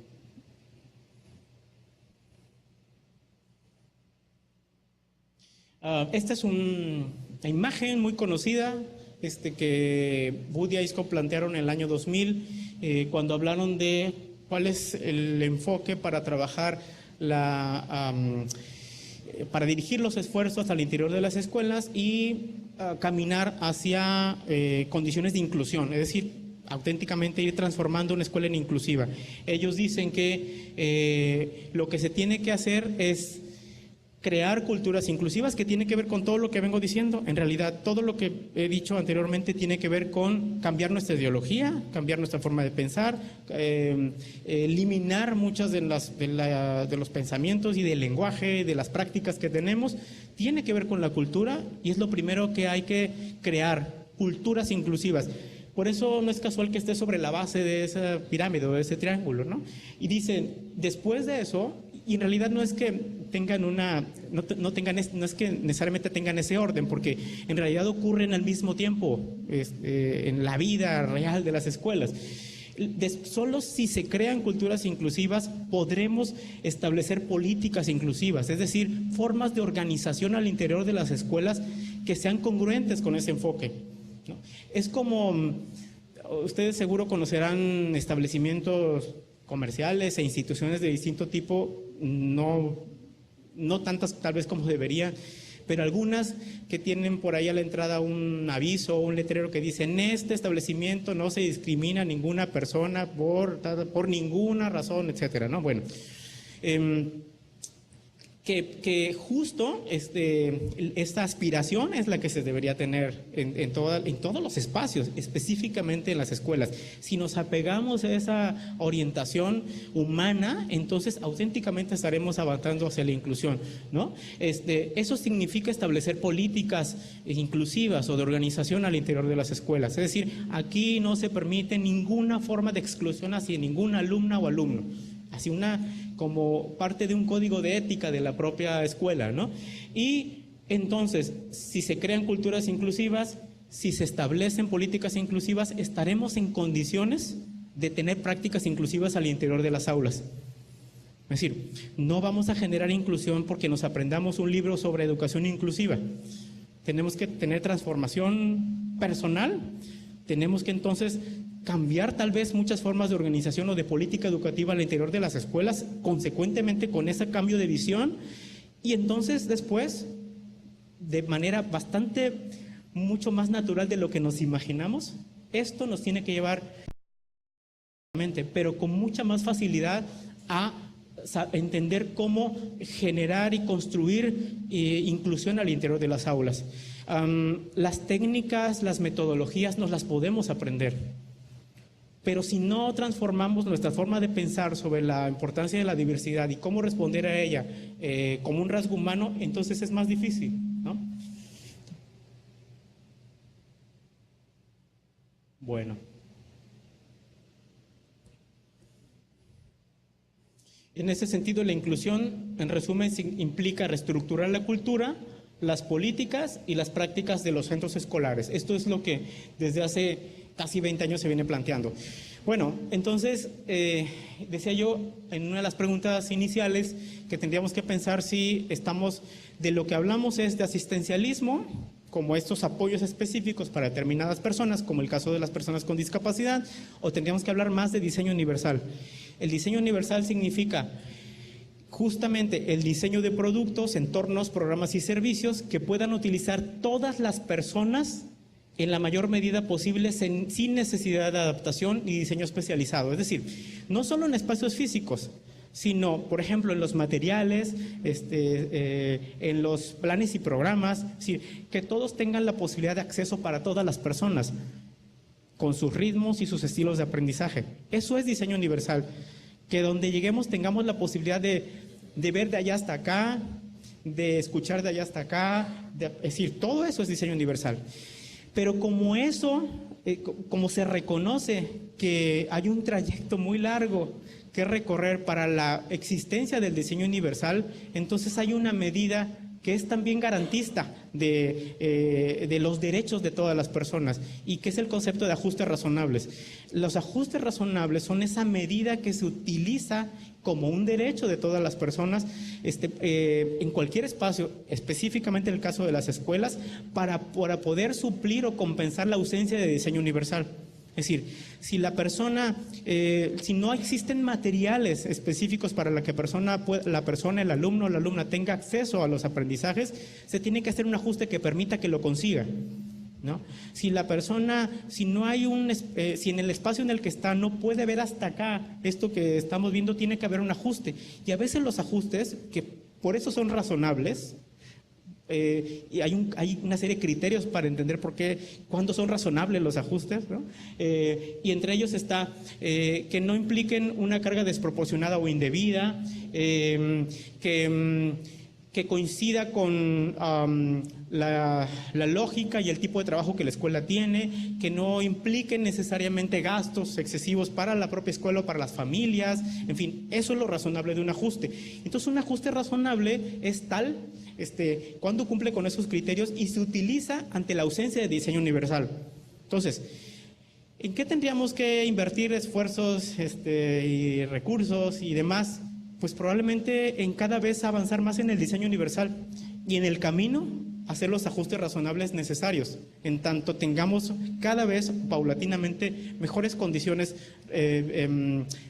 Esta es una imagen muy conocida que Booth y Aisco plantearon en el año 2000 cuando hablaron de cuál es el enfoque para trabajar para dirigir los esfuerzos al interior de las escuelas y caminar hacia condiciones de inclusión, es decir, auténticamente ir transformando una escuela en inclusiva. Ellos dicen que lo que se tiene que hacer es crear culturas inclusivas, que tiene que ver con todo lo que vengo diciendo. En realidad, todo lo que he dicho anteriormente tiene que ver con cambiar nuestra ideología, cambiar nuestra forma de pensar, eliminar muchas de los pensamientos y del lenguaje, de las prácticas que tenemos. Tiene que ver con la cultura y es lo primero que hay que crear, culturas inclusivas. Por eso no es casual que esté sobre la base de esa pirámide o de ese triángulo, ¿no? Y dicen, después de eso, y en realidad no es que tengan no es que necesariamente tengan ese orden, porque en realidad ocurren al mismo tiempo en la vida real de las escuelas. Solo si se crean culturas inclusivas podremos establecer políticas inclusivas, es decir, formas de organización al interior de las escuelas que sean congruentes con ese enfoque, ¿no? Es como, ustedes seguro conocerán establecimientos comerciales e instituciones de distinto tipo, no tantas tal vez como deberían, pero algunas que tienen por ahí a la entrada un aviso o un letrero que dice: en este establecimiento no se discrimina a ninguna persona por ninguna razón, etcétera, ¿no? Bueno, que justo esta aspiración es la que se debería tener en todos los espacios, específicamente en las escuelas. Si nos apegamos a esa orientación humana, entonces auténticamente estaremos avanzando hacia la inclusión, ¿no? Eso significa establecer políticas inclusivas o de organización al interior de las escuelas. Es decir, aquí no se permite ninguna forma de exclusión hacia ninguna alumna o alumno, así como parte de un código de ética de la propia escuela, ¿no? Y entonces, si se crean culturas inclusivas, si se establecen políticas inclusivas, estaremos en condiciones de tener prácticas inclusivas al interior de las aulas. Es decir, no vamos a generar inclusión porque nos aprendamos un libro sobre educación inclusiva. Tenemos que tener transformación personal, tenemos que entonces cambiar tal vez muchas formas de organización o de política educativa al interior de las escuelas, consecuentemente con ese cambio de visión, y entonces después, de manera mucho más natural de lo que nos imaginamos, esto nos tiene que llevar, pero con mucha más facilidad, a entender cómo generar y construir inclusión al interior de las aulas. Las técnicas, las metodologías nos las podemos aprender. Pero si no transformamos nuestra forma de pensar sobre la importancia de la diversidad y cómo responder a ella como un rasgo humano, entonces es más difícil, ¿no? Bueno. En ese sentido, la inclusión, en resumen, implica reestructurar la cultura, las políticas y las prácticas de los centros escolares. Esto es lo que desde hace casi 20 años se viene planteando. Bueno, entonces, decía yo en una de las preguntas iniciales que tendríamos que pensar si de lo que hablamos es de asistencialismo, como estos apoyos específicos para determinadas personas, como el caso de las personas con discapacidad, o tendríamos que hablar más de diseño universal. El diseño universal significa justamente el diseño de productos, entornos, programas y servicios que puedan utilizar todas las personas en la mayor medida posible sin necesidad de adaptación y diseño especializado. Es decir, no solo en espacios físicos, sino, por ejemplo, en los materiales, en los planes y programas, es decir, que todos tengan la posibilidad de acceso para todas las personas, con sus ritmos y sus estilos de aprendizaje. Eso es diseño universal, que donde lleguemos tengamos la posibilidad de ver de allá hasta acá, de escuchar de allá hasta acá, es decir, todo eso es diseño universal. Pero como se reconoce que hay un trayecto muy largo que recorrer para la existencia del diseño universal, entonces hay una medida que es también garantista de los derechos de todas las personas, y que es el concepto de ajustes razonables. Los ajustes razonables son esa medida que se utiliza como un derecho de todas las personas en cualquier espacio, específicamente en el caso de las escuelas, para poder suplir o compensar la ausencia de diseño universal. Es decir, si no existen materiales específicos para la persona, el alumno o la alumna tenga acceso a los aprendizajes, se tiene que hacer un ajuste que permita que lo consiga, ¿no? Si en el espacio en el que está no puede ver hasta acá esto que estamos viendo, tiene que haber un ajuste. Y a veces los ajustes, que por eso son razonables, y hay una serie de criterios para entender cuándo son razonables los ajustes, ¿no? Y entre ellos está que no impliquen una carga desproporcionada o indebida, que coincida con la lógica y el tipo de trabajo que la escuela tiene, que no impliquen necesariamente gastos excesivos para la propia escuela o para las familias. En fin, eso es lo razonable de un ajuste. Entonces, un ajuste razonable es tal cuando cumple con esos criterios y se utiliza ante la ausencia de diseño universal. Entonces, ¿En qué tendríamos que invertir esfuerzos y recursos y demás? Pues probablemente en cada vez avanzar más en el diseño universal y en el camino hacer los ajustes razonables necesarios, en tanto tengamos cada vez paulatinamente mejores condiciones,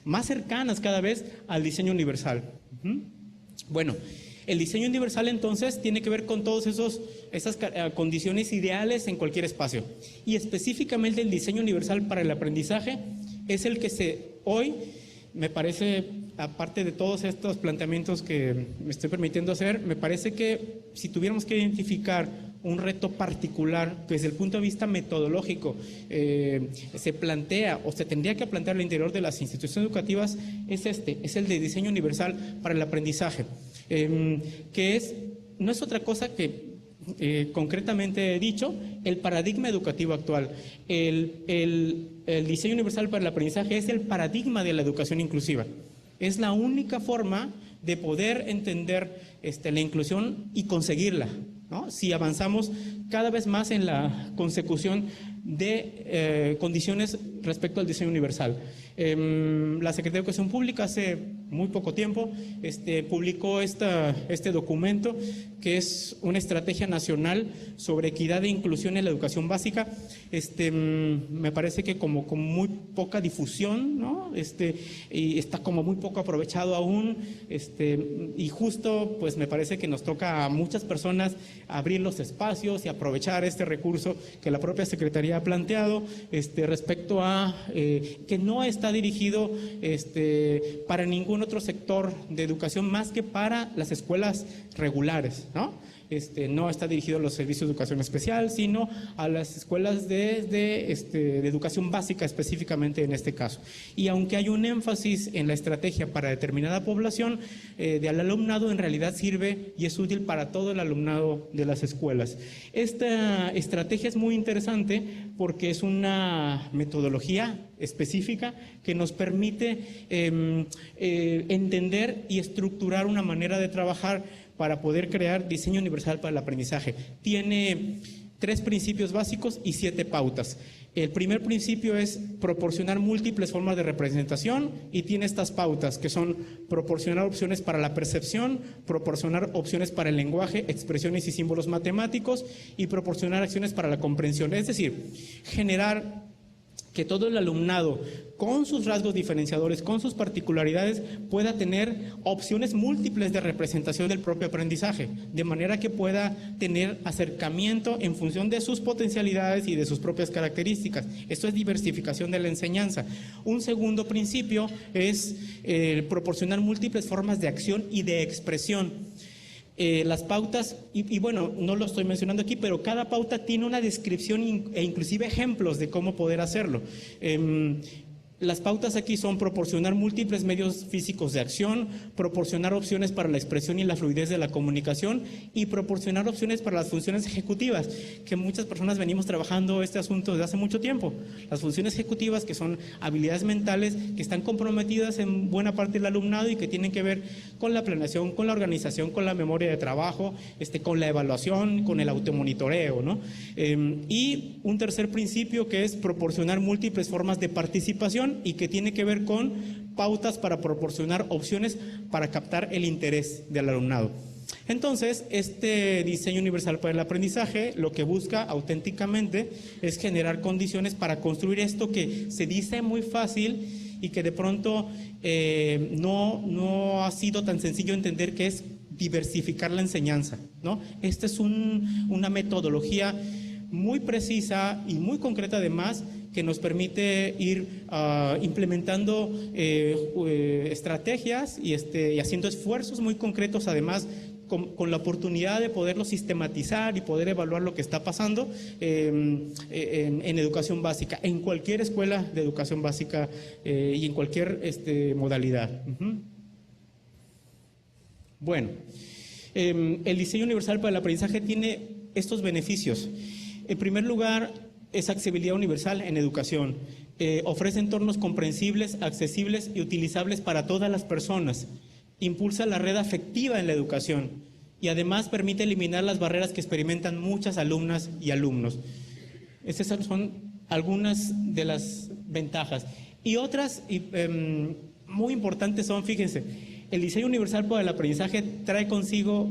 más cercanas cada vez al diseño universal. Bueno, el diseño universal entonces tiene que ver con todas esas condiciones ideales en cualquier espacio. Y específicamente el diseño universal para el aprendizaje es el que hoy me parece, aparte de todos estos planteamientos que me estoy permitiendo hacer, me parece que si tuviéramos que identificar un reto particular que desde el punto de vista metodológico se plantea o se tendría que plantear al interior de las instituciones educativas, es el de diseño universal para el aprendizaje, que no es otra cosa que concretamente dicho, el paradigma educativo actual. El diseño universal para el aprendizaje es el paradigma de la educación inclusiva. Es la única forma de poder entender la inclusión y conseguirla, ¿no? Si avanzamos cada vez más en la consecución de condiciones respecto al diseño universal. La Secretaría de Educación Pública hace muy poco tiempo publicó este documento que es una estrategia nacional sobre equidad e inclusión en la educación básica. Me parece que como con muy poca difusión, ¿no? Y está como muy poco aprovechado aún, y justo pues me parece que nos toca a muchas personas abrir los espacios y aprovechar este recurso que la propia Secretaría ha planteado respecto a que no está dirigido para ningún otro sector de educación más que para las escuelas regulares, ¿no? No está dirigido a los servicios de educación especial, sino a las escuelas de educación básica específicamente en este caso. Y aunque hay un énfasis en la estrategia para determinada población del alumnado, en realidad sirve y es útil para todo el alumnado de las escuelas. Esta estrategia es muy interesante porque es una metodología específica que nos permite entender y estructurar una manera de trabajar para poder crear diseño universal para el aprendizaje. Tiene 3 principios básicos y 7 pautas. El primer principio es proporcionar múltiples formas de representación y tiene estas pautas que son proporcionar opciones para la percepción, proporcionar opciones para el lenguaje, expresiones y símbolos matemáticos y proporcionar acciones para la comprensión. Es decir, generar que todo el alumnado, con sus rasgos diferenciadores, con sus particularidades, pueda tener opciones múltiples de representación del propio aprendizaje, de manera que pueda tener acercamiento en función de sus potencialidades y de sus propias características. Esto es diversificación de la enseñanza. Un segundo principio es proporcionar múltiples formas de acción y de expresión. Las pautas, y bueno, no lo estoy mencionando aquí, pero cada pauta tiene una descripción e inclusive ejemplos de cómo poder hacerlo. Las pautas aquí son proporcionar múltiples medios físicos de acción, proporcionar opciones para la expresión y la fluidez de la comunicación y proporcionar opciones para las funciones ejecutivas, que muchas personas venimos trabajando este asunto desde hace mucho tiempo. Las funciones ejecutivas, que son habilidades mentales que están comprometidas en buena parte del alumnado y que tienen que ver con la planeación, con la organización, con la memoria de trabajo, con la evaluación, con el automonitoreo, ¿no? Y un tercer principio que es proporcionar múltiples formas de participación y que tiene que ver con pautas para proporcionar opciones para captar el interés del alumnado. Entonces, este diseño universal para el aprendizaje lo que busca auténticamente es generar condiciones para construir esto que se dice muy fácil y que de pronto no ha sido tan sencillo entender, que es diversificar la enseñanza, ¿no? Esta es una metodología muy precisa y muy concreta además, que nos permite ir implementando estrategias y haciendo esfuerzos muy concretos, además con la oportunidad de poderlo sistematizar y poder evaluar lo que está pasando en educación básica, en cualquier escuela de educación básica y en cualquier modalidad. Bueno, el diseño universal para el aprendizaje tiene estos beneficios. En primer lugar, es accesibilidad universal en educación. Ofrece entornos comprensibles, accesibles y utilizables para todas las personas. Impulsa la red afectiva en la educación y además permite eliminar las barreras que experimentan muchas alumnas y alumnos. Estas son algunas de las ventajas. Y otras muy importantes son, fíjense, el diseño universal para el aprendizaje trae consigo,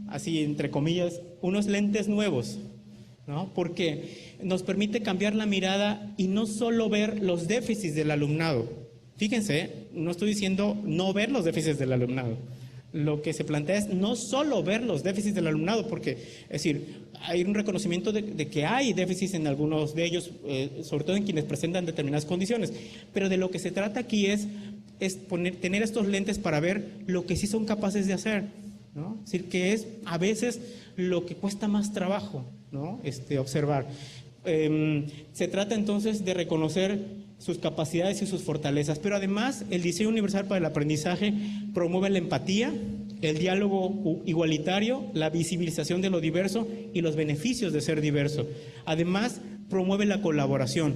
así entre comillas, unos lentes nuevos, ¿no? Porque nos permite cambiar la mirada y no solo ver los déficits del alumnado. Fíjense, no estoy diciendo no ver los déficits del alumnado. Lo que se plantea es no solo ver los déficits del alumnado, porque, es decir, hay un reconocimiento de que hay déficits en algunos de ellos, sobre todo en quienes presentan determinadas condiciones, pero de lo que se trata aquí es tener estos lentes para ver lo que sí son capaces de hacer, ¿no? Es decir, que es a veces lo que cuesta más trabajo, ¿no? Observar. Se trata entonces de reconocer sus capacidades y sus fortalezas, pero además el diseño universal para el aprendizaje promueve la empatía, el diálogo igualitario, la visibilización de lo diverso y los beneficios de ser diverso. Además, promueve la colaboración,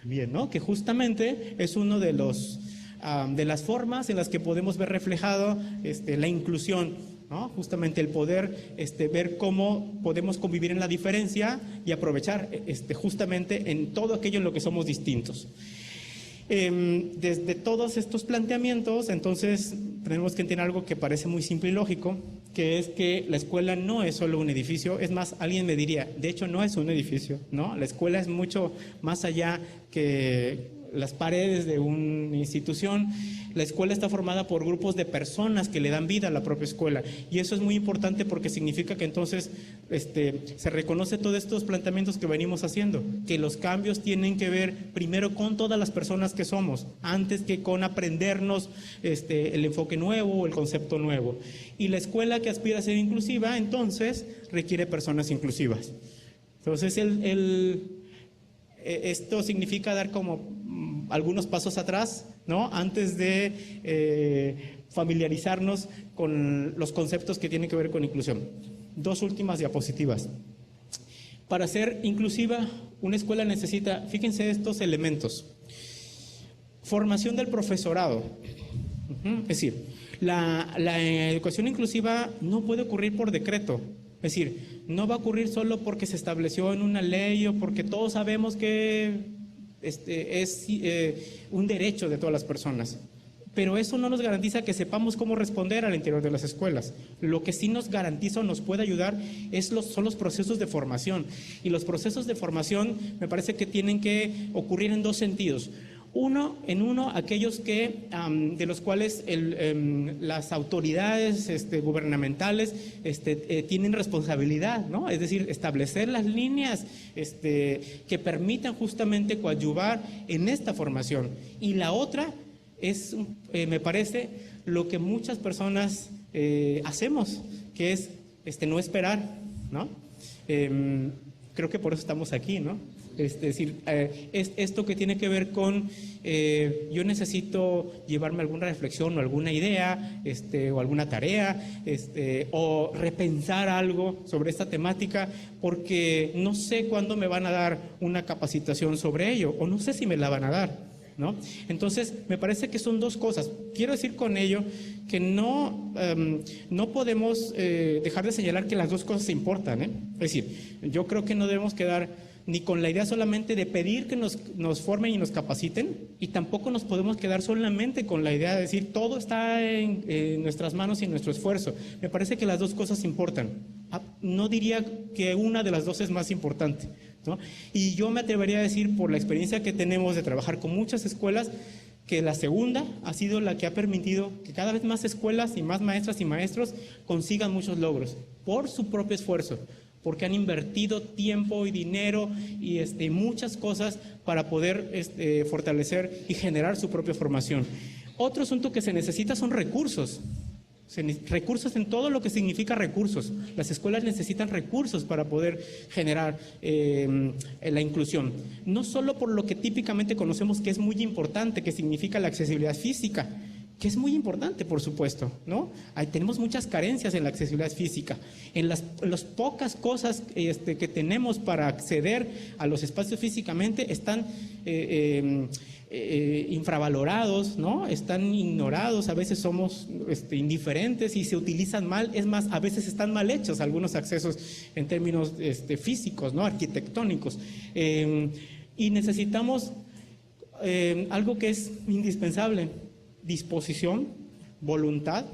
bien, ¿no? Que justamente es uno de las formas en las que podemos ver reflejado la inclusión, ¿no? Justamente el poder ver cómo podemos convivir en la diferencia y aprovechar justamente en todo aquello en lo que somos distintos. Desde todos estos planteamientos, entonces, tenemos que entender algo que parece muy simple y lógico, que es que la escuela no es solo un edificio. Es más, alguien me diría, de hecho no es un edificio, ¿no? La escuela es mucho más allá que las paredes de una institución. La escuela está formada por grupos de personas que le dan vida a la propia escuela, y eso es muy importante porque significa que entonces se reconoce todos estos planteamientos que venimos haciendo, que los cambios tienen que ver primero con todas las personas que somos, antes que con aprendernos el enfoque nuevo o el concepto nuevo. Y la escuela que aspira a ser inclusiva, entonces, requiere personas inclusivas. Entonces, esto significa dar como algunos pasos atrás, ¿no? Antes de familiarizarnos con los conceptos que tienen que ver con inclusión. Dos últimas diapositivas. Para ser inclusiva, una escuela necesita, fíjense estos elementos. Formación del profesorado. Es decir, la educación inclusiva no puede ocurrir por decreto. Es decir, no va a ocurrir solo porque se estableció en una ley o porque todos sabemos que es un derecho de todas las personas. Pero eso no nos garantiza que sepamos cómo responder al interior de las escuelas. Lo que sí nos garantiza o nos puede ayudar son los procesos de formación. Y los procesos de formación me parece que tienen que ocurrir en dos sentidos. Aquellos que, de los cuales las autoridades gubernamentales tienen responsabilidad, ¿no? Es decir, establecer las líneas que permitan justamente coadyuvar en esta formación. Y la otra es, me parece, lo que muchas personas hacemos, que es no esperar, ¿no? Creo que por eso estamos aquí, ¿no? Es decir, es esto que tiene que ver con yo necesito llevarme alguna reflexión o alguna idea o alguna tarea o repensar algo sobre esta temática porque no sé cuándo me van a dar una capacitación sobre ello o no sé si me la van a dar, ¿no? Entonces, me parece que son dos cosas. Quiero decir con ello que no podemos dejar de señalar que las dos cosas importan, Es decir, yo creo que no debemos quedar ni con la idea solamente de pedir que nos formen y nos capaciten, y tampoco nos podemos quedar solamente con la idea de decir todo está en nuestras manos y en nuestro esfuerzo. Me parece que las dos cosas importan. No diría que una de las dos es más importante, ¿no? Y yo me atrevería a decir, por la experiencia que tenemos de trabajar con muchas escuelas, que la segunda ha sido la que ha permitido que cada vez más escuelas y más maestras y maestros consigan muchos logros por su propio esfuerzo, porque han invertido tiempo y dinero y muchas cosas para poder fortalecer y generar su propia formación. Otro asunto que se necesita son recursos. Recursos en todo lo que significa recursos. Las escuelas necesitan recursos para poder generar la inclusión. No solo por lo que típicamente conocemos que es muy importante, que significa la accesibilidad física, que es muy importante, por supuesto, ¿no? Tenemos muchas carencias en la accesibilidad física. En las pocas cosas que tenemos para acceder a los espacios físicamente están infravalorados, ¿no? Están ignorados, a veces somos indiferentes y se utilizan mal. Es más, a veces están mal hechos algunos accesos en términos físicos, ¿no? Arquitectónicos. Y necesitamos algo que es indispensable: disposición, voluntad,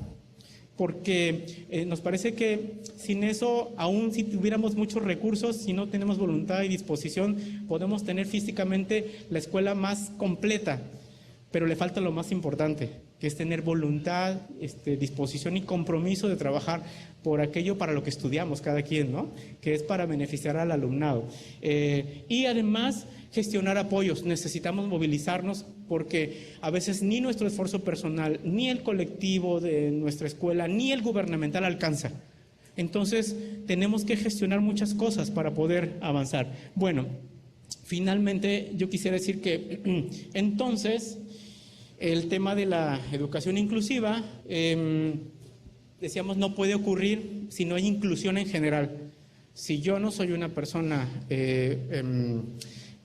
porque nos parece que sin eso, aún si tuviéramos muchos recursos, si no tenemos voluntad y disposición, podemos tener físicamente la escuela más completa, pero le falta lo más importante, que es tener voluntad, disposición y compromiso de trabajar por aquello para lo que estudiamos cada quien, ¿no? Que es para beneficiar al alumnado. Y además, gestionar apoyos. Necesitamos movilizarnos porque a veces ni nuestro esfuerzo personal, ni el colectivo de nuestra escuela, ni el gubernamental alcanza. Entonces, tenemos que gestionar muchas cosas para poder avanzar. Bueno, finalmente yo quisiera decir que entonces el tema de la educación inclusiva, decíamos, no puede ocurrir si no hay inclusión en general. Si yo no soy una persona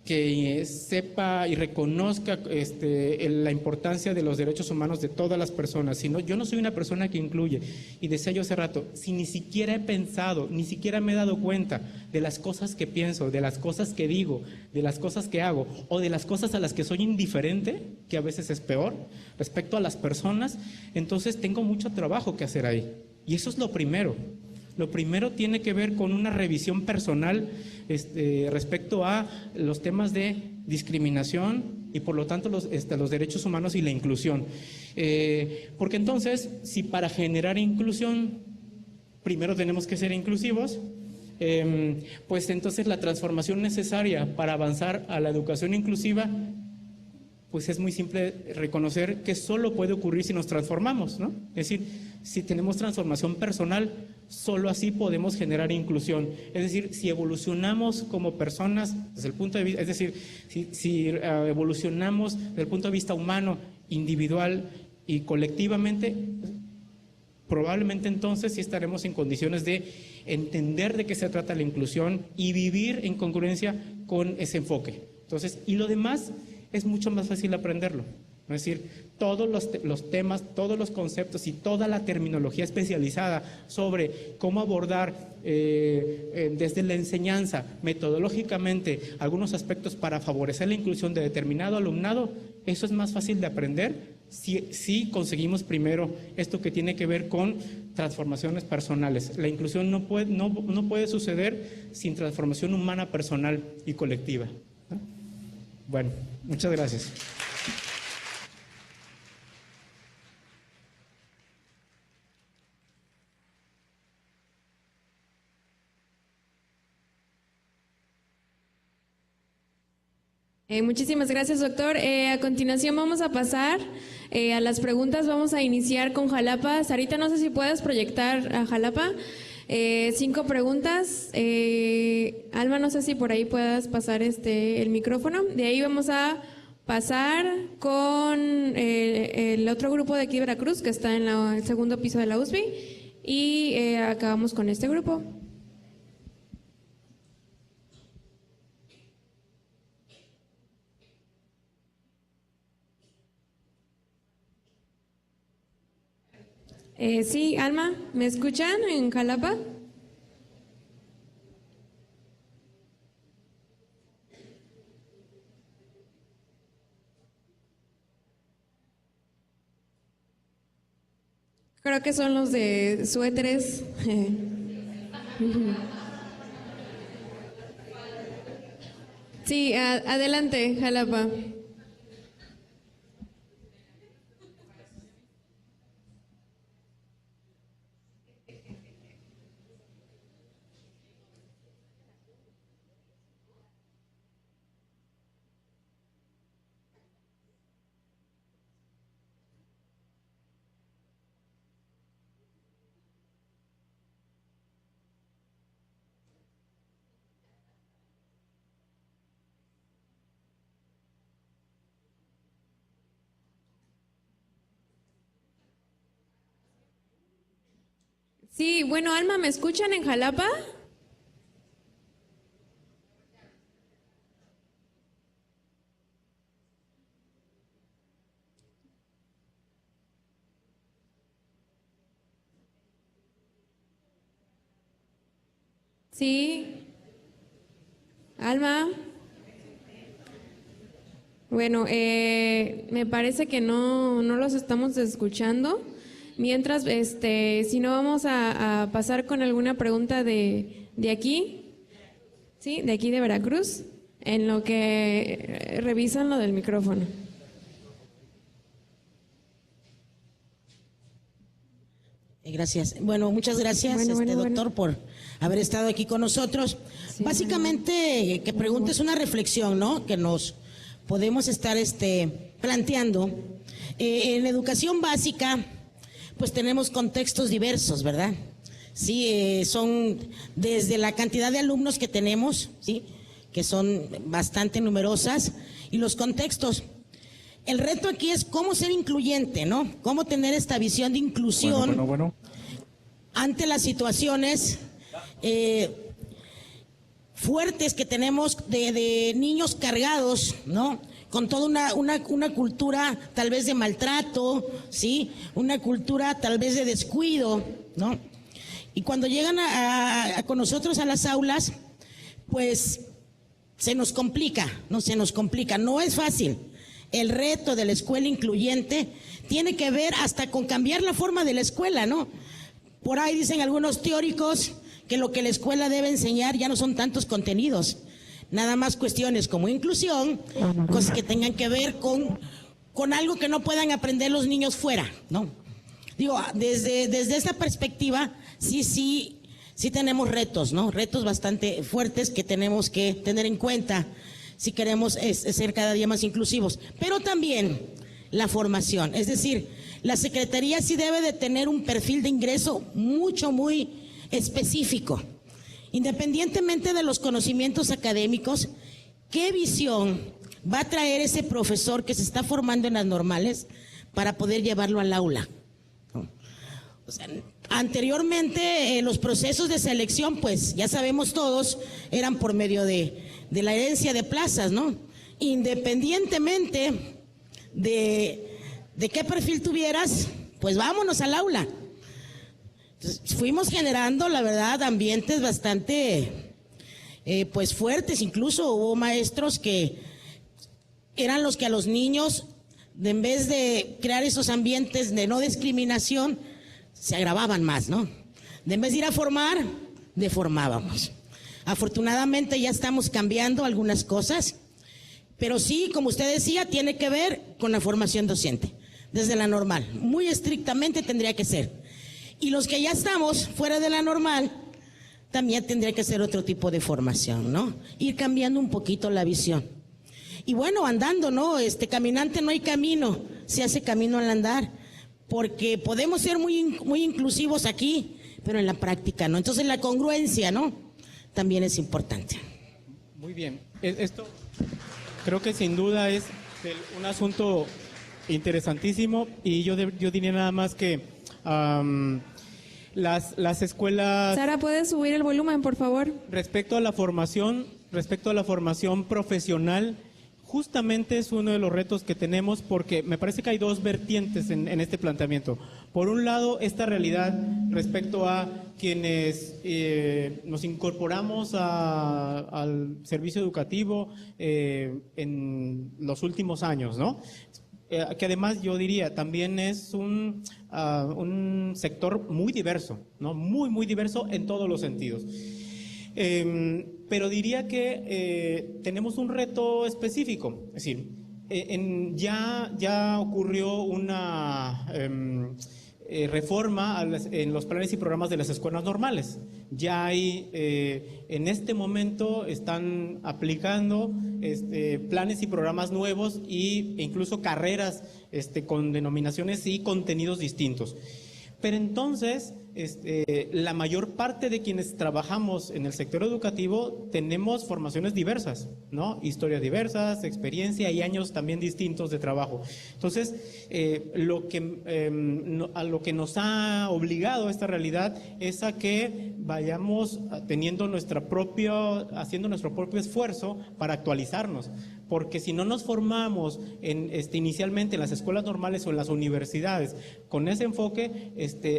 que sepa y reconozca la importancia de los derechos humanos de todas las personas, sino yo no soy una persona que incluye. Y decía yo hace rato, si ni siquiera he pensado, ni siquiera me he dado cuenta de las cosas que pienso, de las cosas que digo, de las cosas que hago, o de las cosas a las que soy indiferente, que a veces es peor, respecto a las personas, entonces tengo mucho trabajo que hacer ahí. Y eso es lo primero. Lo primero tiene que ver con una revisión personal respecto a los temas de discriminación y por lo tanto los derechos humanos y la inclusión. Porque entonces, si para generar inclusión primero tenemos que ser inclusivos, pues entonces la transformación necesaria para avanzar a la educación inclusiva, pues es muy simple reconocer que solo puede ocurrir si nos transformamos, ¿no? Es decir, si tenemos transformación personal, solo así podemos generar inclusión. Es decir, si evolucionamos como personas desde el punto de vista, es decir, si evolucionamos desde el punto de vista humano, individual y colectivamente, probablemente entonces sí estaremos en condiciones de entender de qué se trata la inclusión y vivir en congruencia con ese enfoque. Entonces, y lo demás es mucho más fácil aprenderlo. Es decir, todos los temas, todos los conceptos y toda la terminología especializada sobre cómo abordar desde la enseñanza, metodológicamente, algunos aspectos para favorecer la inclusión de determinado alumnado, eso es más fácil de aprender si conseguimos primero esto que tiene que ver con transformaciones personales. La inclusión no puede suceder sin transformación humana, personal y colectiva, ¿no? Bueno, muchas gracias. Muchísimas gracias, doctor. A continuación vamos a pasar a las preguntas. Vamos a iniciar con Jalapa. Sarita, no sé si puedes proyectar a Jalapa. 5 preguntas. Alma, no sé si por ahí puedas pasar el micrófono. De ahí vamos a pasar con el otro grupo de aquí de Veracruz, que está en el segundo piso de la USBI. Y acabamos con este grupo. Sí, Alma, ¿me escuchan en Jalapa? Creo que son los de suéteres. Sí, adelante, Jalapa. Sí, bueno, Alma, ¿me escuchan en Jalapa? Sí. Alma. Bueno, me parece que no los estamos escuchando. Mientras, si no, vamos a pasar con alguna pregunta de aquí, ¿sí? De aquí de Veracruz, en lo que revisan lo del micrófono. Gracias. Bueno, muchas gracias, doctor, por haber estado aquí con nosotros. Sí, básicamente, que preguntes una reflexión, ¿no? Que nos podemos estar planteando. En educación básica, pues tenemos contextos diversos, ¿verdad? Sí, son desde la cantidad de alumnos que tenemos, ¿sí? Que son bastante numerosas, y los contextos. El reto aquí es cómo ser incluyente, ¿no? Cómo tener esta visión de inclusión ante las situaciones fuertes que tenemos de niños cargados, ¿no? Con toda una cultura tal vez de maltrato, ¿sí? Una cultura tal vez de descuido, ¿no? Y cuando llegan con nosotros a las aulas, pues se nos complica, no es fácil. El reto de la escuela incluyente tiene que ver hasta con cambiar la forma de la escuela, ¿no? Por ahí dicen algunos teóricos que lo que la escuela debe enseñar ya no son tantos contenidos, nada más cuestiones como inclusión, cosas que tengan que ver con algo que no puedan aprender los niños fuera, ¿no? Digo, desde esta perspectiva, sí tenemos retos, ¿no? Retos bastante fuertes que tenemos que tener en cuenta si queremos ser cada día más inclusivos. Pero también la formación, es decir, la Secretaría sí debe de tener un perfil de ingreso muy específico. Independientemente de los conocimientos académicos, ¿qué visión va a traer ese profesor que se está formando en las normales para poder llevarlo al aula? O sea, anteriormente los procesos de selección, pues ya sabemos todos, eran por medio de la herencia de plazas, ¿no? Independientemente de qué perfil tuvieras, pues vámonos al aula. Entonces, fuimos generando, la verdad, ambientes bastante pues fuertes. Incluso hubo maestros que eran los que a los niños, en vez de crear esos ambientes de no discriminación, se agravaban más, ¿no? En vez de ir a formar, deformábamos. Afortunadamente ya estamos cambiando algunas cosas, pero sí, como usted decía, tiene que ver con la formación docente, desde la normal, muy estrictamente tendría que ser. Y los que ya estamos fuera de la normal, también tendría que ser otro tipo de formación, ¿no? Ir cambiando un poquito la visión. Y bueno, andando, ¿no? Caminante no hay camino, se hace camino al andar, porque podemos ser muy inclusivos aquí, pero en la práctica no. Entonces la congruencia, ¿no? También es importante. Muy bien. Esto creo que sin duda es un asunto interesantísimo, y yo diría nada más que las escuelas... Sara, ¿puedes subir el volumen, por favor? Respecto a la formación profesional, justamente es uno de los retos que tenemos, porque me parece que hay dos vertientes en este planteamiento. Por un lado, esta realidad respecto a quienes nos incorporamos al servicio educativo en los últimos años, ¿no? Que además yo diría también es un sector muy diverso, ¿no? Muy diverso en todos los sentidos. Pero diría que tenemos un reto específico, es decir, ya ocurrió una reforma en los planes y programas de las escuelas normales. Ya hay, en este momento están aplicando planes y programas nuevos e incluso carreras con denominaciones y contenidos distintos. Pero entonces, la mayor parte de quienes trabajamos en el sector educativo tenemos formaciones diversas, ¿no? Historias diversas, experiencia y años también distintos de trabajo. Entonces, a lo que nos ha obligado esta realidad es a que vayamos haciendo nuestro propio esfuerzo para actualizarnos. Porque si no nos formamos inicialmente en las escuelas normales o en las universidades con ese enfoque,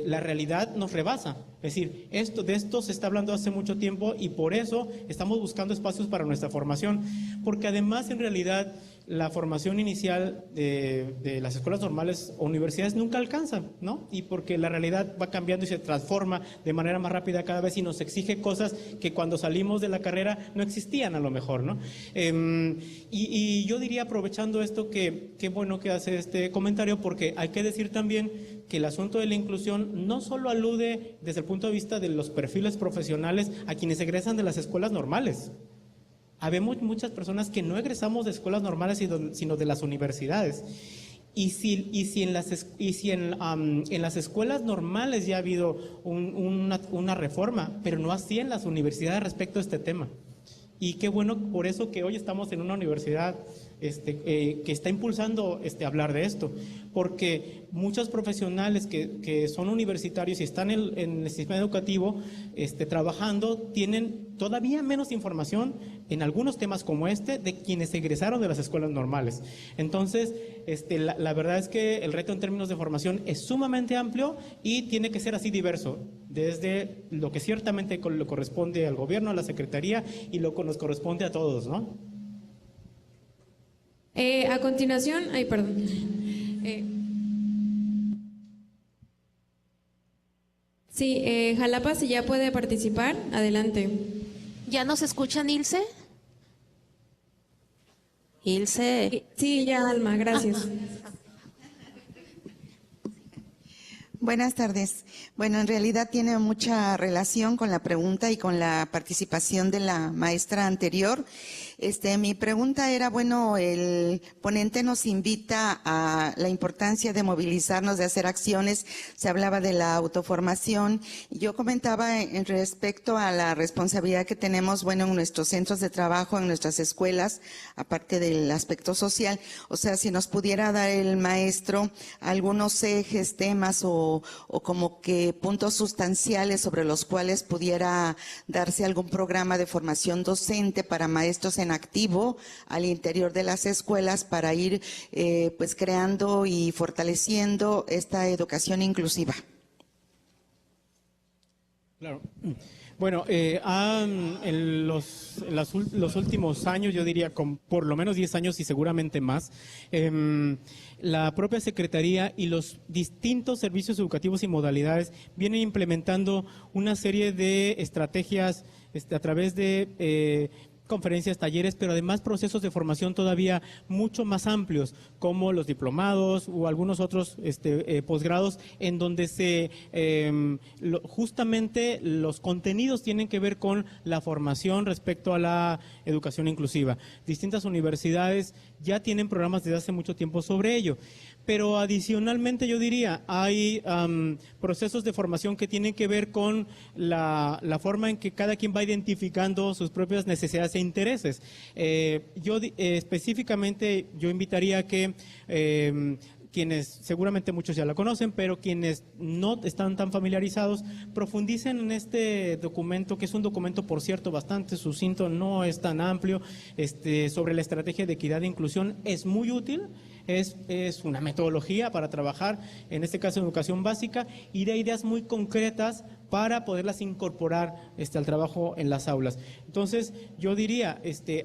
la realidad nos rebasa. Es decir, de esto se está hablando hace mucho tiempo, y por eso estamos buscando espacios para nuestra formación. Porque además, en realidad, la formación inicial de las escuelas normales o universidades nunca alcanza, ¿no? Y porque la realidad va cambiando y se transforma de manera más rápida cada vez y nos exige cosas que cuando salimos de la carrera no existían a lo mejor, ¿no? Y yo diría, aprovechando esto, que qué bueno que hace este comentario, porque hay que decir también que el asunto de la inclusión no solo alude desde el punto de vista de los perfiles profesionales a quienes egresan de las escuelas normales. Habemos muchas personas que no egresamos de escuelas normales, sino de las universidades. Y si en las escuelas normales ya ha habido una reforma, pero no así en las universidades respecto a este tema. Y qué bueno por eso que hoy estamos en una universidad que está impulsando hablar de esto, porque muchos profesionales que son universitarios y están en el sistema educativo trabajando tienen todavía menos información en algunos temas como de quienes egresaron de las escuelas normales. Entonces, la verdad es que el reto en términos de formación es sumamente amplio y tiene que ser así diverso, desde lo que ciertamente le corresponde al gobierno, a la secretaría, y lo que nos corresponde a todos, ¿no? A continuación, Jalapa, si ya puede participar, adelante. ¿Ya nos escuchan, Ilse? Ilse. Sí, ya, Alma, gracias. Buenas tardes. Bueno, en realidad tiene mucha relación con la pregunta y con la participación de la maestra anterior. Mi pregunta era, bueno, el ponente nos invita a la importancia de movilizarnos, de hacer acciones. Se hablaba de la autoformación. Yo comentaba en respecto a la responsabilidad que tenemos, bueno, en nuestros centros de trabajo, en nuestras escuelas, aparte del aspecto social. O sea, si nos pudiera dar el maestro algunos ejes, temas o como que puntos sustanciales sobre los cuales pudiera darse algún programa de formación docente para maestros en activo al interior de las escuelas para ir pues creando y fortaleciendo esta educación inclusiva. Claro. Bueno, en los últimos años, yo diría con por lo menos 10 años y seguramente más, la propia Secretaría y los distintos servicios educativos y modalidades vienen implementando una serie de estrategias a través de conferencias, talleres, pero además procesos de formación todavía mucho más amplios, como los diplomados o algunos otros posgrados, en donde justamente los contenidos tienen que ver con la formación respecto a la educación inclusiva. Distintas universidades ya tienen programas desde hace mucho tiempo sobre ello. Pero adicionalmente yo diría, hay procesos de formación que tienen que ver con la forma en que cada quien va identificando sus propias necesidades e intereses. Específicamente yo invitaría a que quienes, seguramente muchos ya la conocen, pero quienes no están tan familiarizados, profundicen en este documento, que es un documento, por cierto, bastante sucinto, no es tan amplio, sobre la estrategia de equidad e inclusión. Es muy útil. Es una metodología para trabajar, en este caso en educación básica, y de ideas muy concretas para poderlas incorporar al trabajo en las aulas. Entonces, yo diría,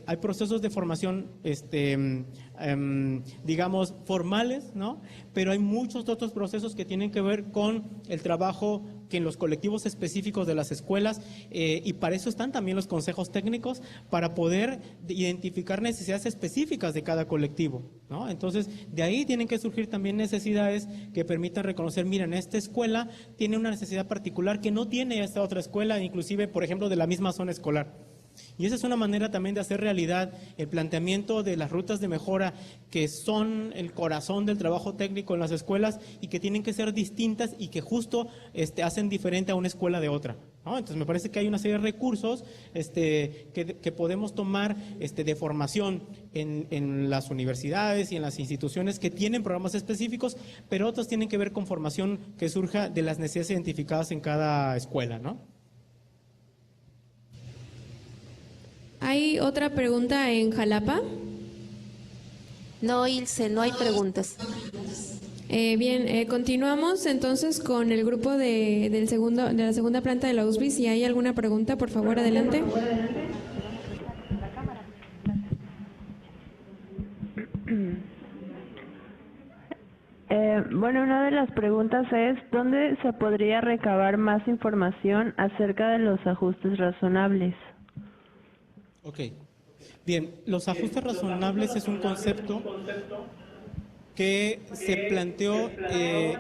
hay procesos de formación, digamos, formales, ¿no? Pero hay muchos otros procesos que tienen que ver con el trabajo que en los colectivos específicos de las escuelas, y para eso están también los consejos técnicos, para poder identificar necesidades específicas de cada colectivo, ¿no? Entonces, de ahí tienen que surgir también necesidades que permitan reconocer, miren, esta escuela tiene una necesidad particular que no tiene esta otra escuela, inclusive, por ejemplo, de la misma zona escolar. Y esa es una manera también de hacer realidad el planteamiento de las rutas de mejora, que son el corazón del trabajo técnico en las escuelas y que tienen que ser distintas y que justo hacen diferente a una escuela de otra, ¿no? Entonces me parece que hay una serie de recursos que podemos tomar de formación en las universidades y en las instituciones que tienen programas específicos, pero otros tienen que ver con formación que surja de las necesidades identificadas en cada escuela, ¿no? ¿Hay otra pregunta en Jalapa? No, Ilse, no hay preguntas. Bien, continuamos entonces con el grupo de la segunda planta de la USB. Si hay alguna pregunta, por favor, adelante. Bueno, una de las preguntas es, ¿dónde se podría recabar más información acerca de los ajustes razonables? Ok. Bien, los ajustes razonables es un concepto que se planteó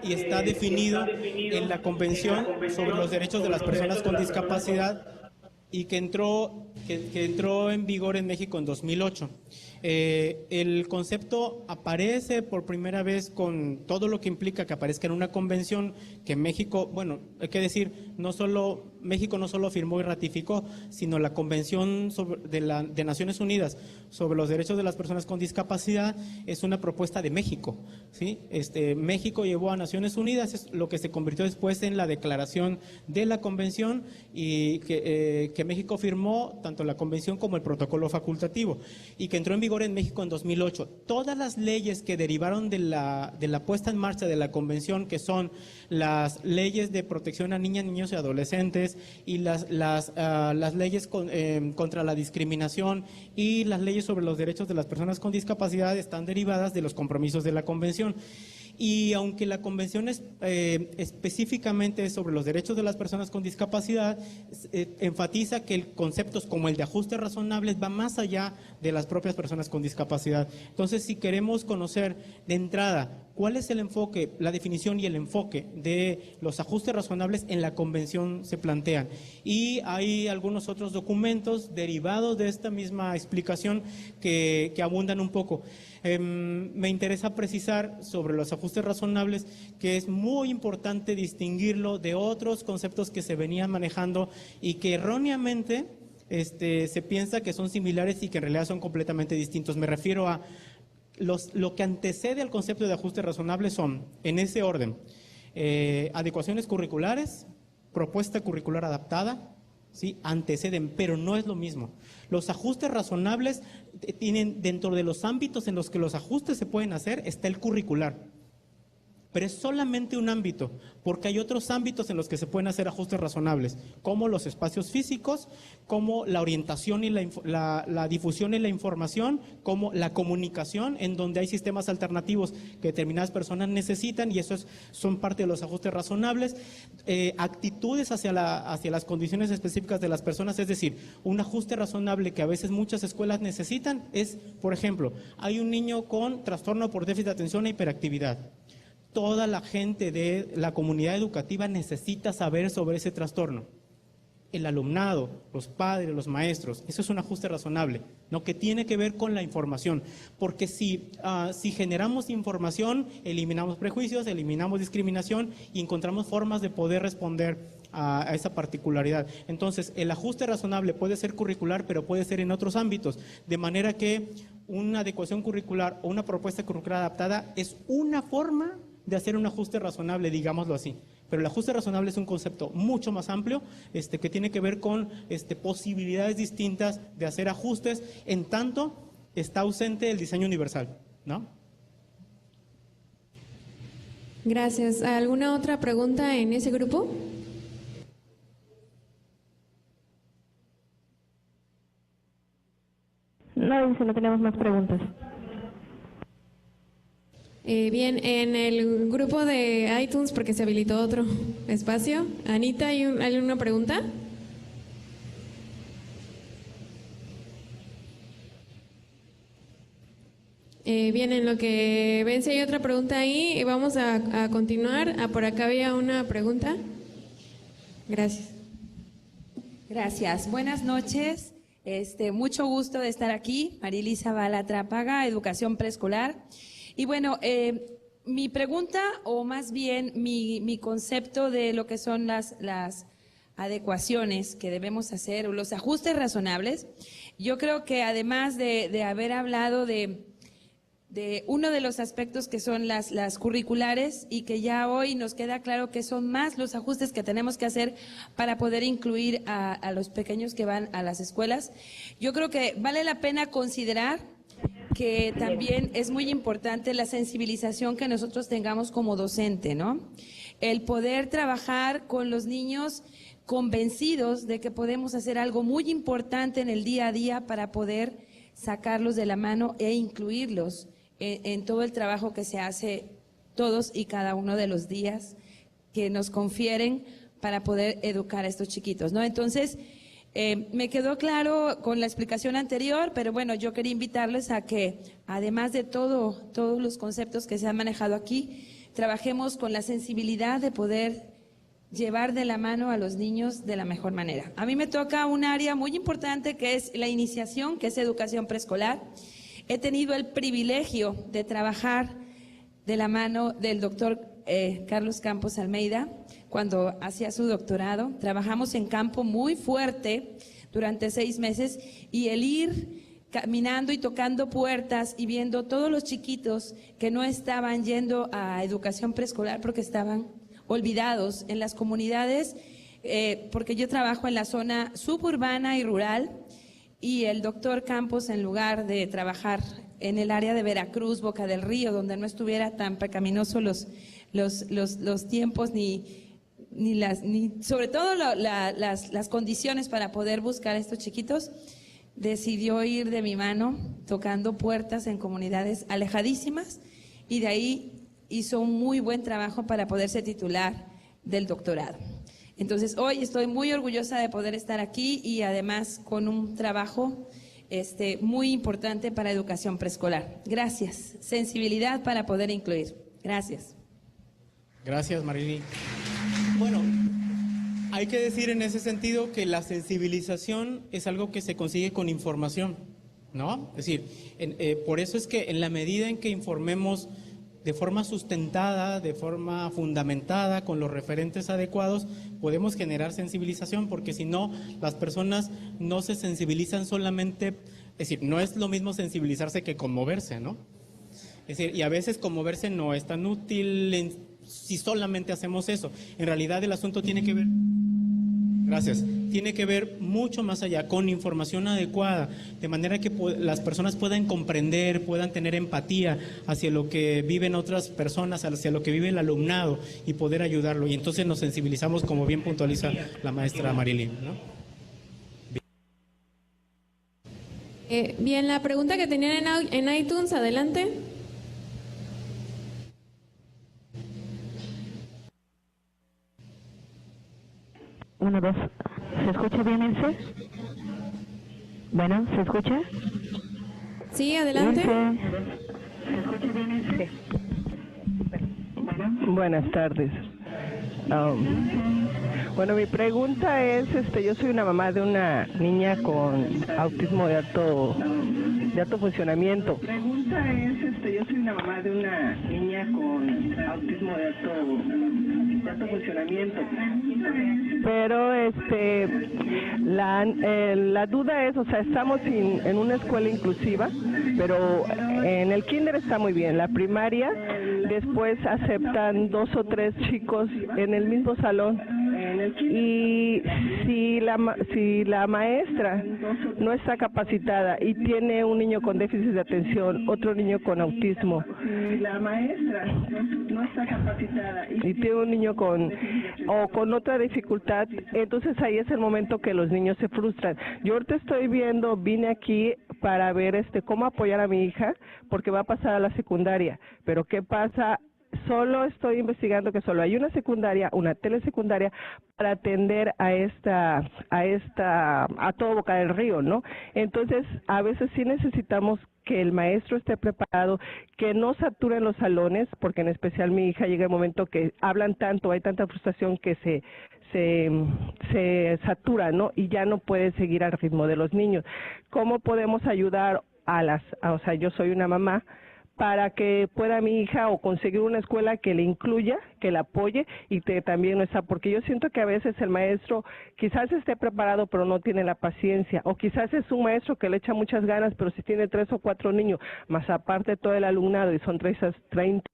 y está definido en la Convención sobre los Derechos de las Personas con Discapacidad y que entró en vigor en México en 2008. El concepto aparece por primera vez con todo lo que implica que aparezca en una convención que México, bueno, hay que decir, México no solo firmó y ratificó, sino la Convención de Naciones Unidas sobre los Derechos de las Personas con Discapacidad es una propuesta de México, ¿sí? México llevó a Naciones Unidas, es lo que se convirtió después en la declaración de la Convención y que México firmó tanto la Convención como el protocolo facultativo y que entró en vigor en México en 2008. Todas las leyes que derivaron de la puesta en marcha de la Convención, que son las leyes de protección a niñas, niños y adolescentes y las leyes contra la discriminación y las leyes sobre los derechos de las personas con discapacidad están derivadas de los compromisos de la Convención. Y aunque la Convención es específicamente sobre los derechos de las personas con discapacidad, enfatiza que conceptos como el de ajustes razonables va más allá de las propias personas con discapacidad. Entonces, si queremos conocer de entrada cuál es el enfoque, la definición y el enfoque de los ajustes razonables, en la Convención se plantean. Y hay algunos otros documentos derivados de esta misma explicación que abundan un poco. Me interesa precisar sobre los ajustes razonables que es muy importante distinguirlo de otros conceptos que se venían manejando y que erróneamente se piensa que son similares y que en realidad son completamente distintos. Me refiero a lo que antecede al concepto de ajustes razonables son, en ese orden, adecuaciones curriculares, propuesta curricular adaptada, ¿sí? Anteceden, pero no es lo mismo. Los ajustes razonables tienen, dentro de los ámbitos en los que los ajustes se pueden hacer, está el curricular. Pero es solamente un ámbito, porque hay otros ámbitos en los que se pueden hacer ajustes razonables, como los espacios físicos, como la orientación y la difusión y la información, como la comunicación, en donde hay sistemas alternativos que determinadas personas necesitan, y eso son parte de los ajustes razonables. Actitudes hacia las condiciones específicas de las personas, es decir, un ajuste razonable que a veces muchas escuelas necesitan es, por ejemplo, hay un niño con trastorno por déficit de atención e hiperactividad. Toda la gente de la comunidad educativa necesita saber sobre ese trastorno. El alumnado, los padres, los maestros, eso es un ajuste razonable, ¿no? Que tiene que ver con la información, porque si generamos información, eliminamos prejuicios, eliminamos discriminación y encontramos formas de poder responder a esa particularidad. Entonces, el ajuste razonable puede ser curricular, pero puede ser en otros ámbitos, de manera que una adecuación curricular o una propuesta curricular adaptada es una forma de hacer un ajuste razonable, digámoslo así. Pero el ajuste razonable es un concepto mucho más amplio que tiene que ver con posibilidades distintas de hacer ajustes, en tanto está ausente el diseño universal, ¿no? Gracias. ¿Alguna otra pregunta en ese grupo? No, dice, no tenemos más preguntas. Bien, en el grupo de iTunes, porque se habilitó otro espacio. Anita, ¿hay una pregunta? Bien, en lo que ven si hay otra pregunta ahí, vamos a continuar. Por acá había una pregunta. Gracias. Gracias. Buenas noches. Mucho gusto de estar aquí. Marilisa Bala Trápaga, Educación Preescolar. Y bueno, mi pregunta, o más bien mi concepto de lo que son las adecuaciones que debemos hacer, o los ajustes razonables, yo creo que además de haber hablado de uno de los aspectos que son las curriculares, y que ya hoy nos queda claro que son más los ajustes que tenemos que hacer para poder incluir a los pequeños que van a las escuelas, yo creo que vale la pena considerar que también es muy importante la sensibilización que nosotros tengamos como docente, ¿no? El poder trabajar con los niños convencidos de que podemos hacer algo muy importante en el día a día para poder sacarlos de la mano e incluirlos en todo el trabajo que se hace todos y cada uno de los días que nos confieren para poder educar a estos chiquitos, ¿no? Entonces, me quedó claro con la explicación anterior, pero bueno, yo quería invitarles a que, además de todos los conceptos que se han manejado aquí, trabajemos con la sensibilidad de poder llevar de la mano a los niños de la mejor manera. A mí me toca un área muy importante que es la iniciación, que es educación preescolar. He tenido el privilegio de trabajar de la mano del doctor Carlos Campos Almeida cuando hacía su doctorado. Trabajamos en campo muy fuerte durante 6 meses y el ir caminando y tocando puertas y viendo todos los chiquitos que no estaban yendo a educación preescolar porque estaban olvidados en las comunidades, porque yo trabajo en la zona suburbana y rural, y el doctor Campos, en lugar de trabajar en el área de Veracruz, Boca del Río, donde no estuviera tan pecaminoso los tiempos ni sobre todo las condiciones para poder buscar a estos chiquitos, decidió ir de mi mano tocando puertas en comunidades alejadísimas, y de ahí hizo un muy buen trabajo para poderse titular del doctorado. Entonces, hoy estoy muy orgullosa de poder estar aquí y además con un trabajo muy importante para educación preescolar. Gracias. Sensibilidad para poder incluir. Gracias. Gracias, Marily. Bueno, hay que decir en ese sentido que la sensibilización es algo que se consigue con información, ¿no? Es decir, por eso es que en la medida en que informemos de forma sustentada, de forma fundamentada, con los referentes adecuados, podemos generar sensibilización, porque si no, las personas no se sensibilizan solamente, es decir, no es lo mismo sensibilizarse que conmoverse, ¿no? Es decir, y a veces conmoverse no es tan útil si solamente hacemos eso. En realidad el asunto tiene que ver... Gracias. Tiene que ver mucho más allá, con información adecuada, de manera que las personas puedan comprender, puedan tener empatía hacia lo que viven otras personas, hacia lo que vive el alumnado y poder ayudarlo. Y entonces nos sensibilizamos, como bien puntualiza la maestra Marily, ¿no? Bien, la pregunta que tenían en iTunes, adelante. Uno, dos. ¿Se escucha bien, Ilse? Bueno, ¿se escucha? Sí, adelante. ¿Se escucha bien, Ilse? Buenas tardes. Bueno, mi pregunta es, yo soy una mamá de una niña con autismo de alto funcionamiento. Mi pregunta es, yo soy una mamá de una niña con autismo de alto funcionamiento. Pero la duda es, o sea, estamos en una escuela inclusiva, pero en el kinder está muy bien. La primaria, después aceptan 2 o 3 chicos en el mismo salón. Y si la maestra no está capacitada y tiene un niño con déficit de atención, otro niño con autismo, si la maestra no está capacitada y tiene un niño con otra dificultad, entonces ahí es el momento que los niños se frustran. Yo ahorita vine aquí para ver cómo apoyar a mi hija, porque va a pasar a la secundaria, pero ¿qué pasa? Solo estoy investigando que solo hay una secundaria, una telesecundaria, para atender a todo Boca del Río, ¿no? Entonces, a veces sí necesitamos que el maestro esté preparado, que no saturen los salones, porque en especial mi hija llega el momento que hablan tanto, hay tanta frustración que se satura, ¿no? Y ya no puede seguir al ritmo de los niños. ¿Cómo podemos ayudar o sea, yo soy una mamá, para que pueda mi hija o conseguir una escuela que le incluya, que la apoye y que también no está, porque yo siento que a veces el maestro quizás esté preparado pero no tiene la paciencia, o quizás es un maestro que le echa muchas ganas, pero si tiene 3 o 4 niños, más aparte todo el alumnado y son 30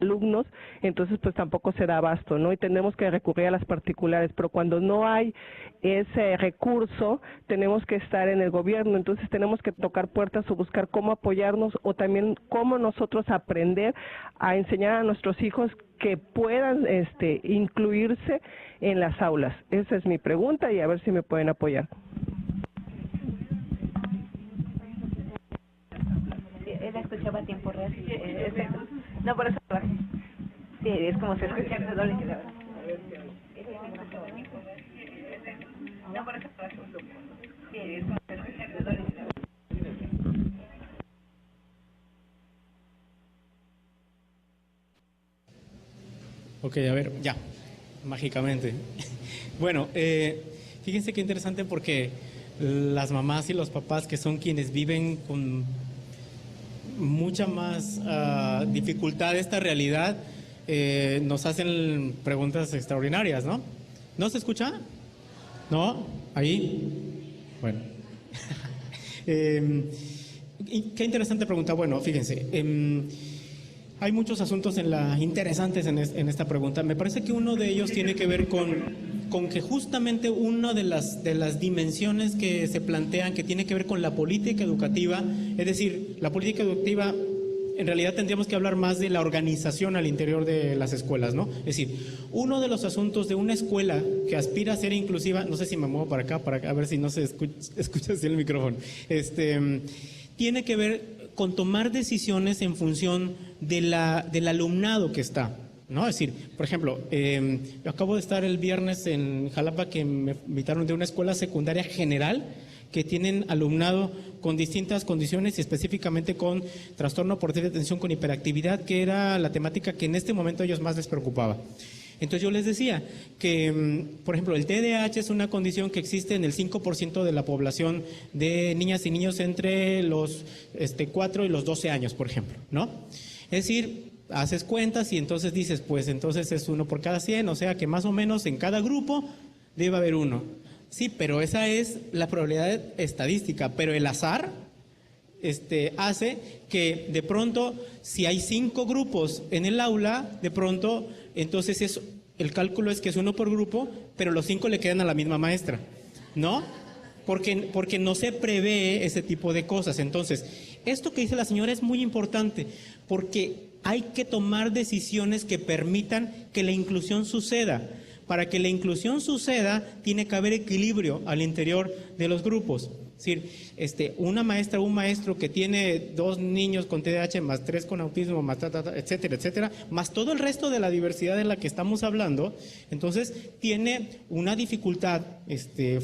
alumnos, entonces pues tampoco se da abasto, ¿no? Y tenemos que recurrir a las particulares, pero cuando no hay ese recurso, tenemos que estar en el gobierno, entonces tenemos que tocar puertas o buscar cómo apoyarnos, o también cómo nosotros aprender a enseñar a nuestros hijos que puedan incluirse en las aulas. Esa es mi pregunta y a ver si me pueden apoyar. Él escuchaba a tiempo real. No, por eso. Sí, es como se escucha el doble que la... No, por eso. Sí, es como se escucha el doble que la... Ok, a ver, ya, mágicamente. Bueno, fíjense qué interesante porque las mamás y los papás que son quienes viven con mucha más dificultad esta realidad, nos hacen preguntas extraordinarias, ¿no? ¿No se escucha? ¿No? ¿Ahí? Bueno. Y qué interesante pregunta. Bueno, fíjense, hay muchos asuntos interesantes en esta pregunta. Me parece que uno de ellos tiene que ver con que justamente una de las dimensiones que se plantean, que tiene que ver con la política educativa, es decir, la política educativa, en realidad tendríamos que hablar más de la organización al interior de las escuelas, ¿no? Es decir, uno de los asuntos de una escuela que aspira a ser inclusiva, no sé si me muevo para acá, a ver si no se escucha así el micrófono, tiene que ver con tomar decisiones en función del alumnado que está, ¿no? Es decir, por ejemplo, yo acabo de estar el viernes en Jalapa, que me invitaron de una escuela secundaria general que tienen alumnado con distintas condiciones y específicamente con trastorno por déficit de atención con hiperactividad, que era la temática que en este momento a ellos más les preocupaba. Entonces yo les decía que, por ejemplo, el TDAH es una condición que existe en el 5% de la población de niñas y niños entre los 4 y los 12 años, por ejemplo, ¿no? Es decir, haces cuentas y entonces dices, pues entonces es 1 por cada 100, o sea que más o menos en cada grupo debe haber 1. Sí, pero esa es la probabilidad estadística, pero el azar hace que de pronto, si hay 5 grupos en el aula, de pronto, entonces el cálculo es que es 1 por grupo, pero los 5 le quedan a la misma maestra, ¿no? Porque no se prevé ese tipo de cosas. Entonces, esto que dice la señora es muy importante, porque hay que tomar decisiones que permitan que la inclusión suceda. Para que la inclusión suceda, tiene que haber equilibrio al interior de los grupos. Es decir, una maestra o un maestro que tiene 2 niños con TDAH, más 3 con autismo, más etcétera, etcétera, más todo el resto de la diversidad de la que estamos hablando, entonces tiene una dificultad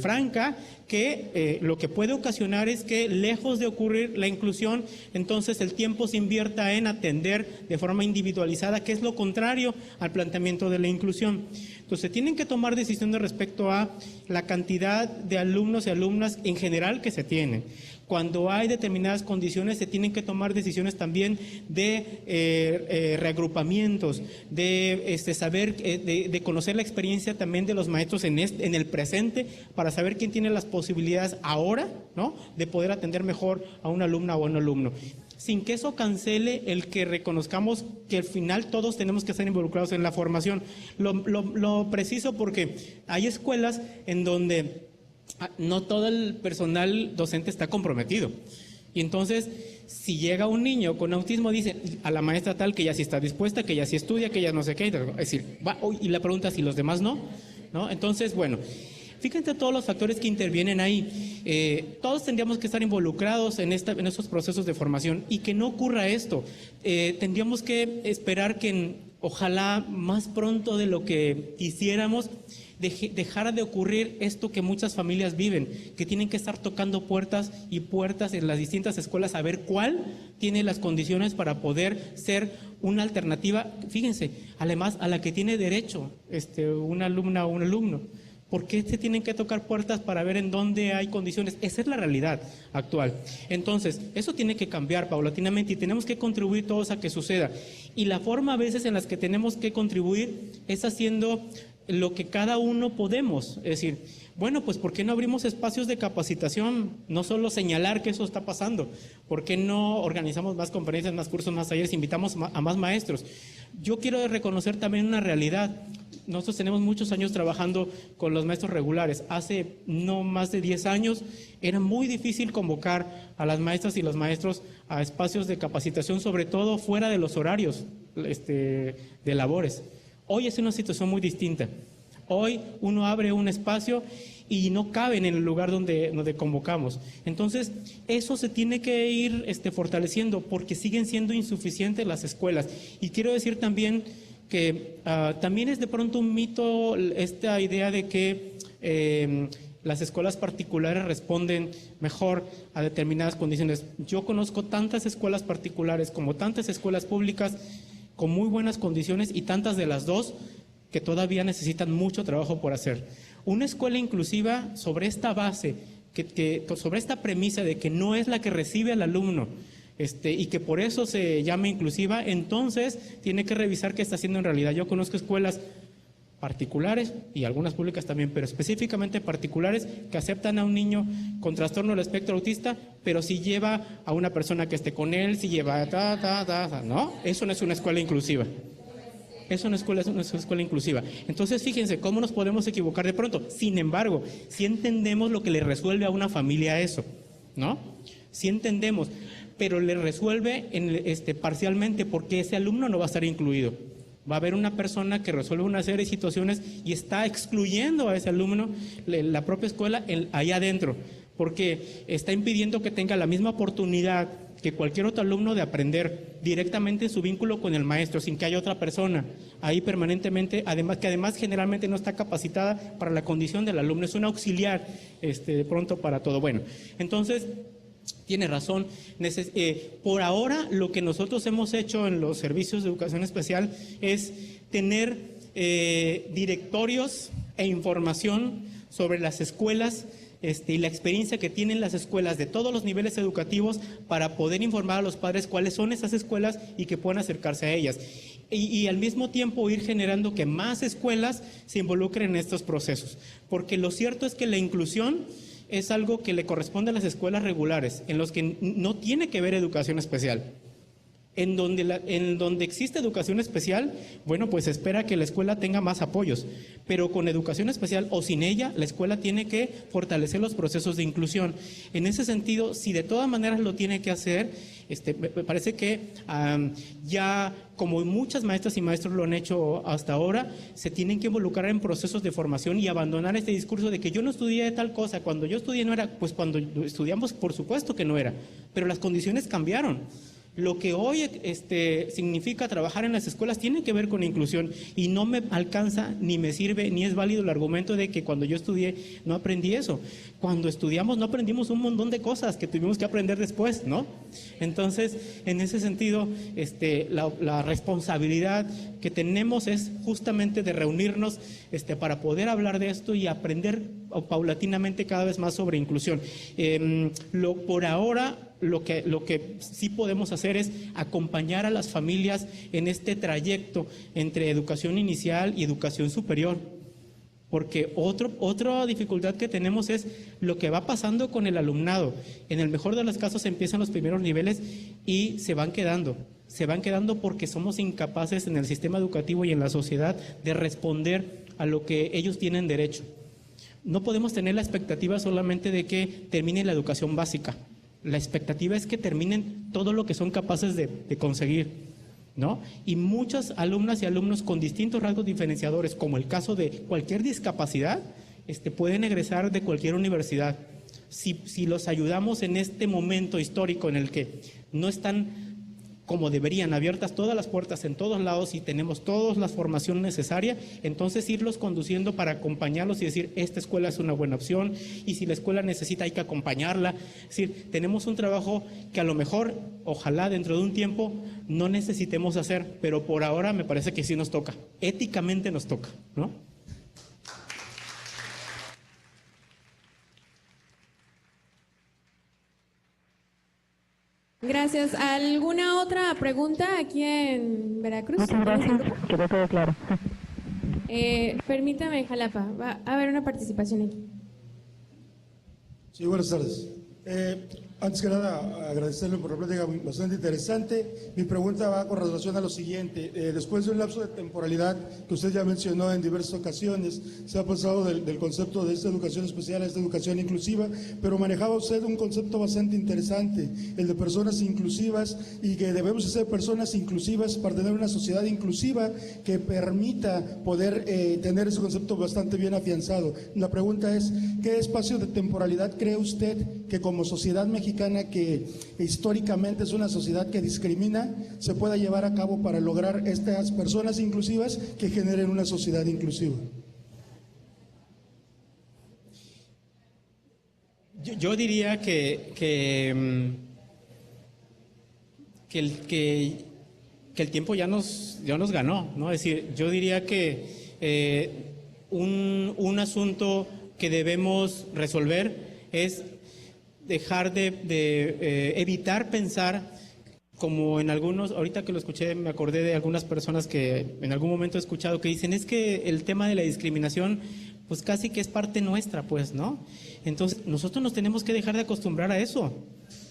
franca que lo que puede ocasionar es que, lejos de ocurrir la inclusión, entonces el tiempo se invierta en atender de forma individualizada, que es lo contrario al planteamiento de la inclusión. Entonces tienen que tomar decisiones respecto a la cantidad de alumnos y alumnas en general que se tienen. Cuando hay determinadas condiciones, se tienen que tomar decisiones también de reagrupamientos, de saber, de conocer la experiencia también de los maestros en el presente, para saber quién tiene las posibilidades ahora, ¿no?, de poder atender mejor a una alumna o a un alumno, sin que eso cancele el que reconozcamos que al final todos tenemos que estar involucrados en la formación. Lo preciso porque hay escuelas en donde no todo el personal docente está comprometido. Y entonces, si llega un niño con autismo, dice a la maestra tal que ya sí está dispuesta, que ya sí estudia, que ya no sé qué. Es decir, y la pregunta si los demás no. Entonces, bueno, fíjense todos los factores que intervienen ahí. Todos tendríamos que estar involucrados en estos procesos de formación, y que no ocurra esto. Tendríamos que esperar que ojalá más pronto de lo que quisiéramos dejara de ocurrir esto que muchas familias viven, que tienen que estar tocando puertas y puertas en las distintas escuelas a ver cuál tiene las condiciones para poder ser una alternativa, fíjense, además a la que tiene derecho una alumna o un alumno. ¿Por qué se tienen que tocar puertas para ver en dónde hay condiciones? Esa es la realidad actual. Entonces, eso tiene que cambiar paulatinamente y tenemos que contribuir todos a que suceda. Y la forma a veces en las que tenemos que contribuir es haciendo lo que cada uno podemos. Es decir, bueno, pues ¿por qué no abrimos espacios de capacitación? No solo señalar que eso está pasando. ¿Por qué no organizamos más conferencias, más cursos, más talleres, invitamos a más maestros? Yo quiero reconocer también una realidad. Nosotros tenemos muchos años trabajando con los maestros regulares. Hace no más de 10 años era muy difícil convocar a las maestras y los maestros a espacios de capacitación, sobre todo fuera de los horarios de labores. Hoy es una situación muy distinta. Hoy uno abre un espacio y no caben en el lugar donde convocamos. Entonces, eso se tiene que ir fortaleciendo, porque siguen siendo insuficientes las escuelas. Y quiero decir también que también es de pronto un mito esta idea de que las escuelas particulares responden mejor a determinadas condiciones. Yo conozco tantas escuelas particulares como tantas escuelas públicas con muy buenas condiciones y tantas de las dos que todavía necesitan mucho trabajo por hacer. Una escuela inclusiva sobre esta base, sobre esta premisa de que no es la que recibe al alumno, y que por eso se llama inclusiva, entonces tiene que revisar qué está haciendo en realidad. Yo conozco escuelas particulares y algunas públicas también, pero específicamente particulares, que aceptan a un niño con trastorno del espectro autista, pero si lleva a una persona que esté con él, si lleva ¿no? Eso no es una escuela inclusiva. Eso no es una escuela inclusiva. Entonces, fíjense cómo nos podemos equivocar de pronto. Sin embargo, si entendemos lo que le resuelve a una familia eso, ¿no? Si entendemos, pero le resuelve parcialmente, porque ese alumno no va a estar incluido. Va a haber una persona que resuelve una serie de situaciones y está excluyendo a ese alumno, la propia escuela, allá adentro, porque está impidiendo que tenga la misma oportunidad que cualquier otro alumno de aprender directamente en su vínculo con el maestro, sin que haya otra persona ahí permanentemente, que además generalmente no está capacitada para la condición del alumno, es un auxiliar de pronto para todo. Bueno, entonces tiene razón. Por ahora lo que nosotros hemos hecho en los servicios de educación especial es tener directorios e información sobre las escuelas y la experiencia que tienen las escuelas de todos los niveles educativos para poder informar a los padres cuáles son esas escuelas y que puedan acercarse a ellas. Y al mismo tiempo ir generando que más escuelas se involucren en estos procesos. Porque lo cierto es que la inclusión es algo que le corresponde a las escuelas regulares, en los que no tiene que ver educación especial. En donde existe educación especial, bueno, pues espera que la escuela tenga más apoyos, pero con educación especial o sin ella, la escuela tiene que fortalecer los procesos de inclusión. En ese sentido, si de todas maneras lo tiene que hacer, me parece que ya, como muchas maestras y maestros lo han hecho hasta ahora, se tienen que involucrar en procesos de formación y abandonar este discurso de que yo no estudié tal cosa, cuando yo estudié no era. Pues cuando estudiamos, por supuesto que no era, pero las condiciones cambiaron. Lo que hoy significa trabajar en las escuelas tiene que ver con inclusión, y no me alcanza, ni me sirve, ni es válido el argumento de que cuando yo estudié no aprendí eso. Cuando estudiamos no aprendimos un montón de cosas que tuvimos que aprender después, ¿no? Entonces, en ese sentido, la responsabilidad que tenemos es justamente de reunirnos para poder hablar de esto y aprender paulatinamente cada vez más sobre inclusión. Por ahora, lo que sí podemos hacer es acompañar a las familias en este trayecto entre educación inicial y educación superior, porque otra dificultad que tenemos es lo que va pasando con el alumnado. En el mejor de los casos empiezan los primeros niveles y se van quedando porque somos incapaces en el sistema educativo y en la sociedad de responder a lo que ellos tienen derecho. No podemos tener la expectativa solamente de que termine la educación básica. La expectativa es que terminen todo lo que son capaces de conseguir, ¿no? Y muchas alumnas y alumnos con distintos rasgos diferenciadores, como el caso de cualquier discapacidad, pueden egresar de cualquier universidad. Si los ayudamos en este momento histórico en el que no están como deberían, abiertas todas las puertas en todos lados y tenemos toda la formación necesaria, entonces irlos conduciendo para acompañarlos y decir, esta escuela es una buena opción, y si la escuela necesita hay que acompañarla. Es decir, tenemos un trabajo que a lo mejor, ojalá dentro de un tiempo, no necesitemos hacer, pero por ahora me parece que sí nos toca, éticamente nos toca, ¿no? Gracias. ¿Alguna otra pregunta aquí en Veracruz? Muchas gracias, quedó todo claro. Permítame, Jalapa, va a haber una participación aquí. Sí, buenas tardes. Antes que nada, agradecerle por la plática bastante interesante. Mi pregunta va con relación a lo siguiente. Después de un lapso de temporalidad que usted ya mencionó en diversas ocasiones, se ha pasado del concepto de esta educación especial a esta educación inclusiva, pero manejaba usted un concepto bastante interesante, el de personas inclusivas, y que debemos ser personas inclusivas para tener una sociedad inclusiva que permita poder tener ese concepto bastante bien afianzado. La pregunta es, ¿qué espacio de temporalidad cree usted que como sociedad mexicana mexicana, que históricamente es una sociedad que discrimina, se pueda llevar a cabo para lograr estas personas inclusivas que generen una sociedad inclusiva? Yo diría que el tiempo ya nos ganó, ¿no? Es decir, yo diría que un asunto que debemos resolver es dejar de evitar pensar como en algunos, ahorita que lo escuché me acordé de algunas personas que en algún momento he escuchado que dicen, es que el tema de la discriminación pues casi que es parte nuestra, pues, ¿no? Entonces nosotros nos tenemos que dejar de acostumbrar a eso.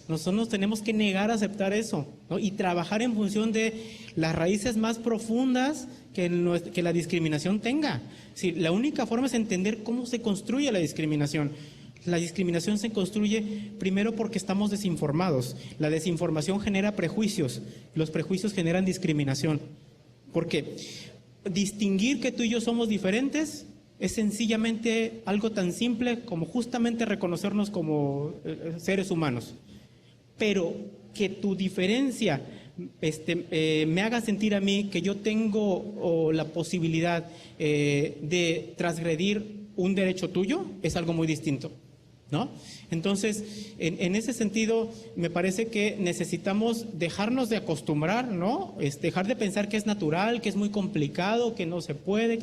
Nosotros nos tenemos que negar a aceptar eso, ¿no? Y trabajar en función de las raíces más profundas que la discriminación tenga. Sí, la única forma es entender cómo se construye la discriminación. La discriminación se construye primero porque estamos desinformados. La desinformación genera prejuicios. Los prejuicios generan discriminación. Porque distinguir que tú y yo somos diferentes es sencillamente algo tan simple como justamente reconocernos como seres humanos. Pero que tu diferencia me haga sentir a mí que yo tengo la posibilidad de transgredir un derecho tuyo es algo muy distinto, ¿no? Entonces, en ese sentido, me parece que necesitamos dejarnos de acostumbrar, ¿no? Dejar de pensar que es natural, que es muy complicado, que no se puede,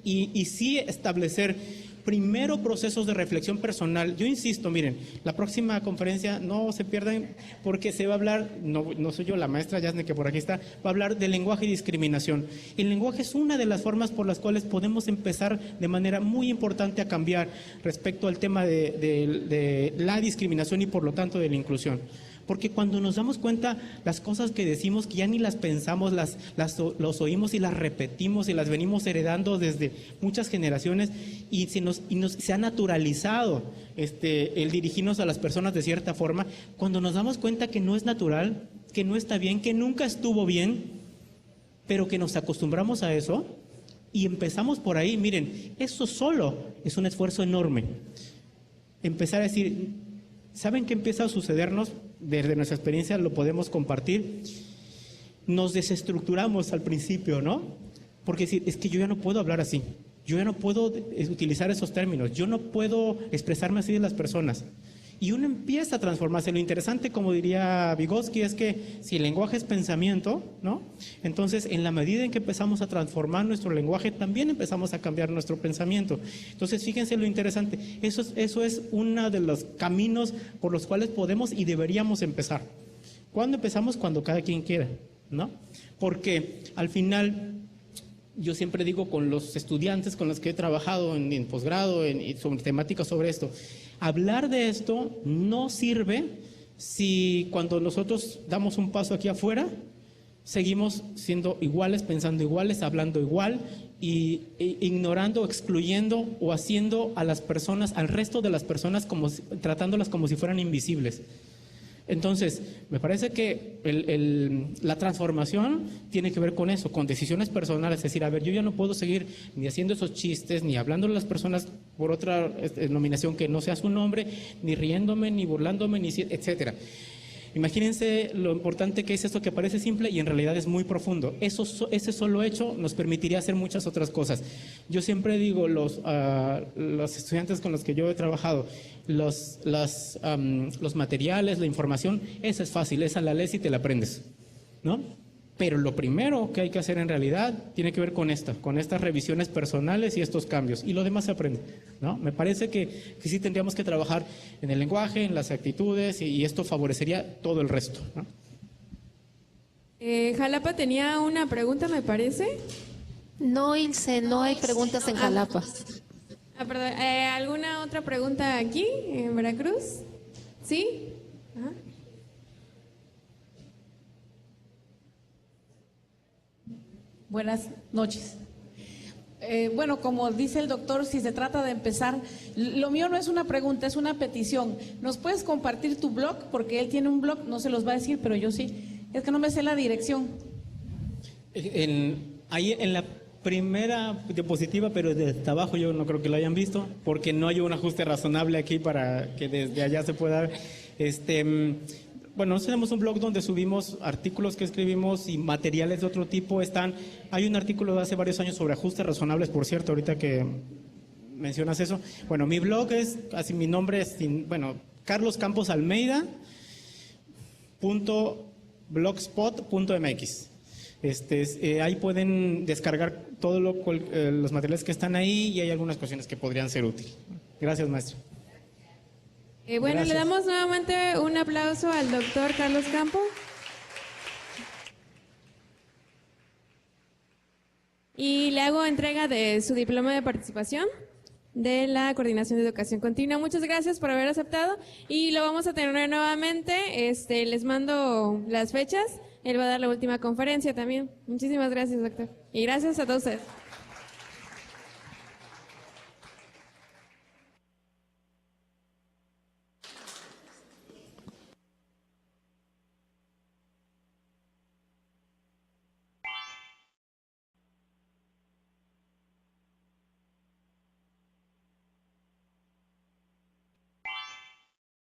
y sí establecer primero procesos de reflexión personal. Yo insisto, miren, la próxima conferencia no se pierdan porque se va a hablar, no soy yo, la maestra Yasne que por aquí está, va a hablar de lenguaje y discriminación. El lenguaje es una de las formas por las cuales podemos empezar de manera muy importante a cambiar respecto al tema de la discriminación y por lo tanto de la inclusión. Porque cuando nos damos cuenta, las cosas que decimos que ya ni las pensamos, los oímos y las repetimos y las venimos heredando desde muchas generaciones y se ha naturalizado el dirigirnos a las personas de cierta forma, cuando nos damos cuenta que no es natural, que no está bien, que nunca estuvo bien, pero que nos acostumbramos a eso y empezamos por ahí, miren, eso solo es un esfuerzo enorme. Empezar a decir, ¿saben qué empieza a sucedernos? Desde nuestra experiencia lo podemos compartir. Nos desestructuramos al principio, ¿no? Porque es que yo ya no puedo hablar así, yo ya no puedo utilizar esos términos, yo no puedo expresarme así de las personas. Y uno empieza a transformarse. Lo interesante, como diría Vygotsky, es que si el lenguaje es pensamiento, ¿no? Entonces, en la medida en que empezamos a transformar nuestro lenguaje, también empezamos a cambiar nuestro pensamiento. Entonces, fíjense lo interesante. Eso es uno de los caminos por los cuales podemos y deberíamos empezar. ¿Cuándo empezamos? Cuando cada quien quiera, ¿no? Porque al final, yo siempre digo con los estudiantes con los que he trabajado en posgrado, y sobre temáticas sobre esto, hablar de esto no sirve si cuando nosotros damos un paso aquí afuera, seguimos siendo iguales, pensando iguales, hablando igual e ignorando, excluyendo o haciendo a las personas, al resto de las personas, tratándolas como si fueran invisibles. Entonces, me parece que la transformación tiene que ver con eso, con decisiones personales. Es decir, a ver, yo ya no puedo seguir ni haciendo esos chistes, ni hablando a las personas por otra denominación que no sea su nombre, ni riéndome, ni burlándome, etcétera. Imagínense lo importante que es esto que parece simple y en realidad es muy profundo. Ese solo hecho nos permitiría hacer muchas otras cosas. Yo siempre digo, los estudiantes con los que yo he trabajado, los materiales, la información, esa es fácil, esa la lees y te la aprendes, ¿no? Pero lo primero que hay que hacer en realidad tiene que ver con estas revisiones personales y estos cambios, y lo demás se aprende, ¿no? Me parece que sí tendríamos que trabajar en el lenguaje, en las actitudes, y esto favorecería todo el resto, ¿no? Jalapa tenía una pregunta, me parece. No, Ilse, no hay preguntas en Jalapa. Perdón, ¿alguna otra pregunta aquí en Veracruz? ¿Sí? Ajá. Buenas noches. Bueno, como dice el doctor, si se trata de empezar, lo mío no es una pregunta, es una petición. ¿Nos puedes compartir tu blog? Porque él tiene un blog, no se los va a decir, pero yo sí. Es que no me sé la dirección. Ahí en la primera diapositiva, pero desde abajo yo no creo que lo hayan visto, porque no hay un ajuste razonable aquí para que desde allá se pueda ver. Bueno, nosotros tenemos un blog donde subimos artículos que escribimos y materiales de otro tipo. Hay un artículo de hace varios años sobre ajustes razonables, por cierto, ahorita que mencionas eso. Bueno, mi blog es, así mi nombre es, carloscamposalmeida.blogspot.mx. Ahí pueden descargar todos los materiales que están ahí y hay algunas cuestiones que podrían ser útiles. Gracias, maestro. Bueno, Gracias. le damos nuevamente un aplauso al doctor Carlos Campo. Y le hago entrega de su diploma de participación de la Coordinación de Educación Continua. Muchas gracias por haber aceptado y lo vamos a tener nuevamente. Les mando las fechas. Él va a dar la última conferencia también. Muchísimas gracias, doctor. Y gracias a todos ustedes.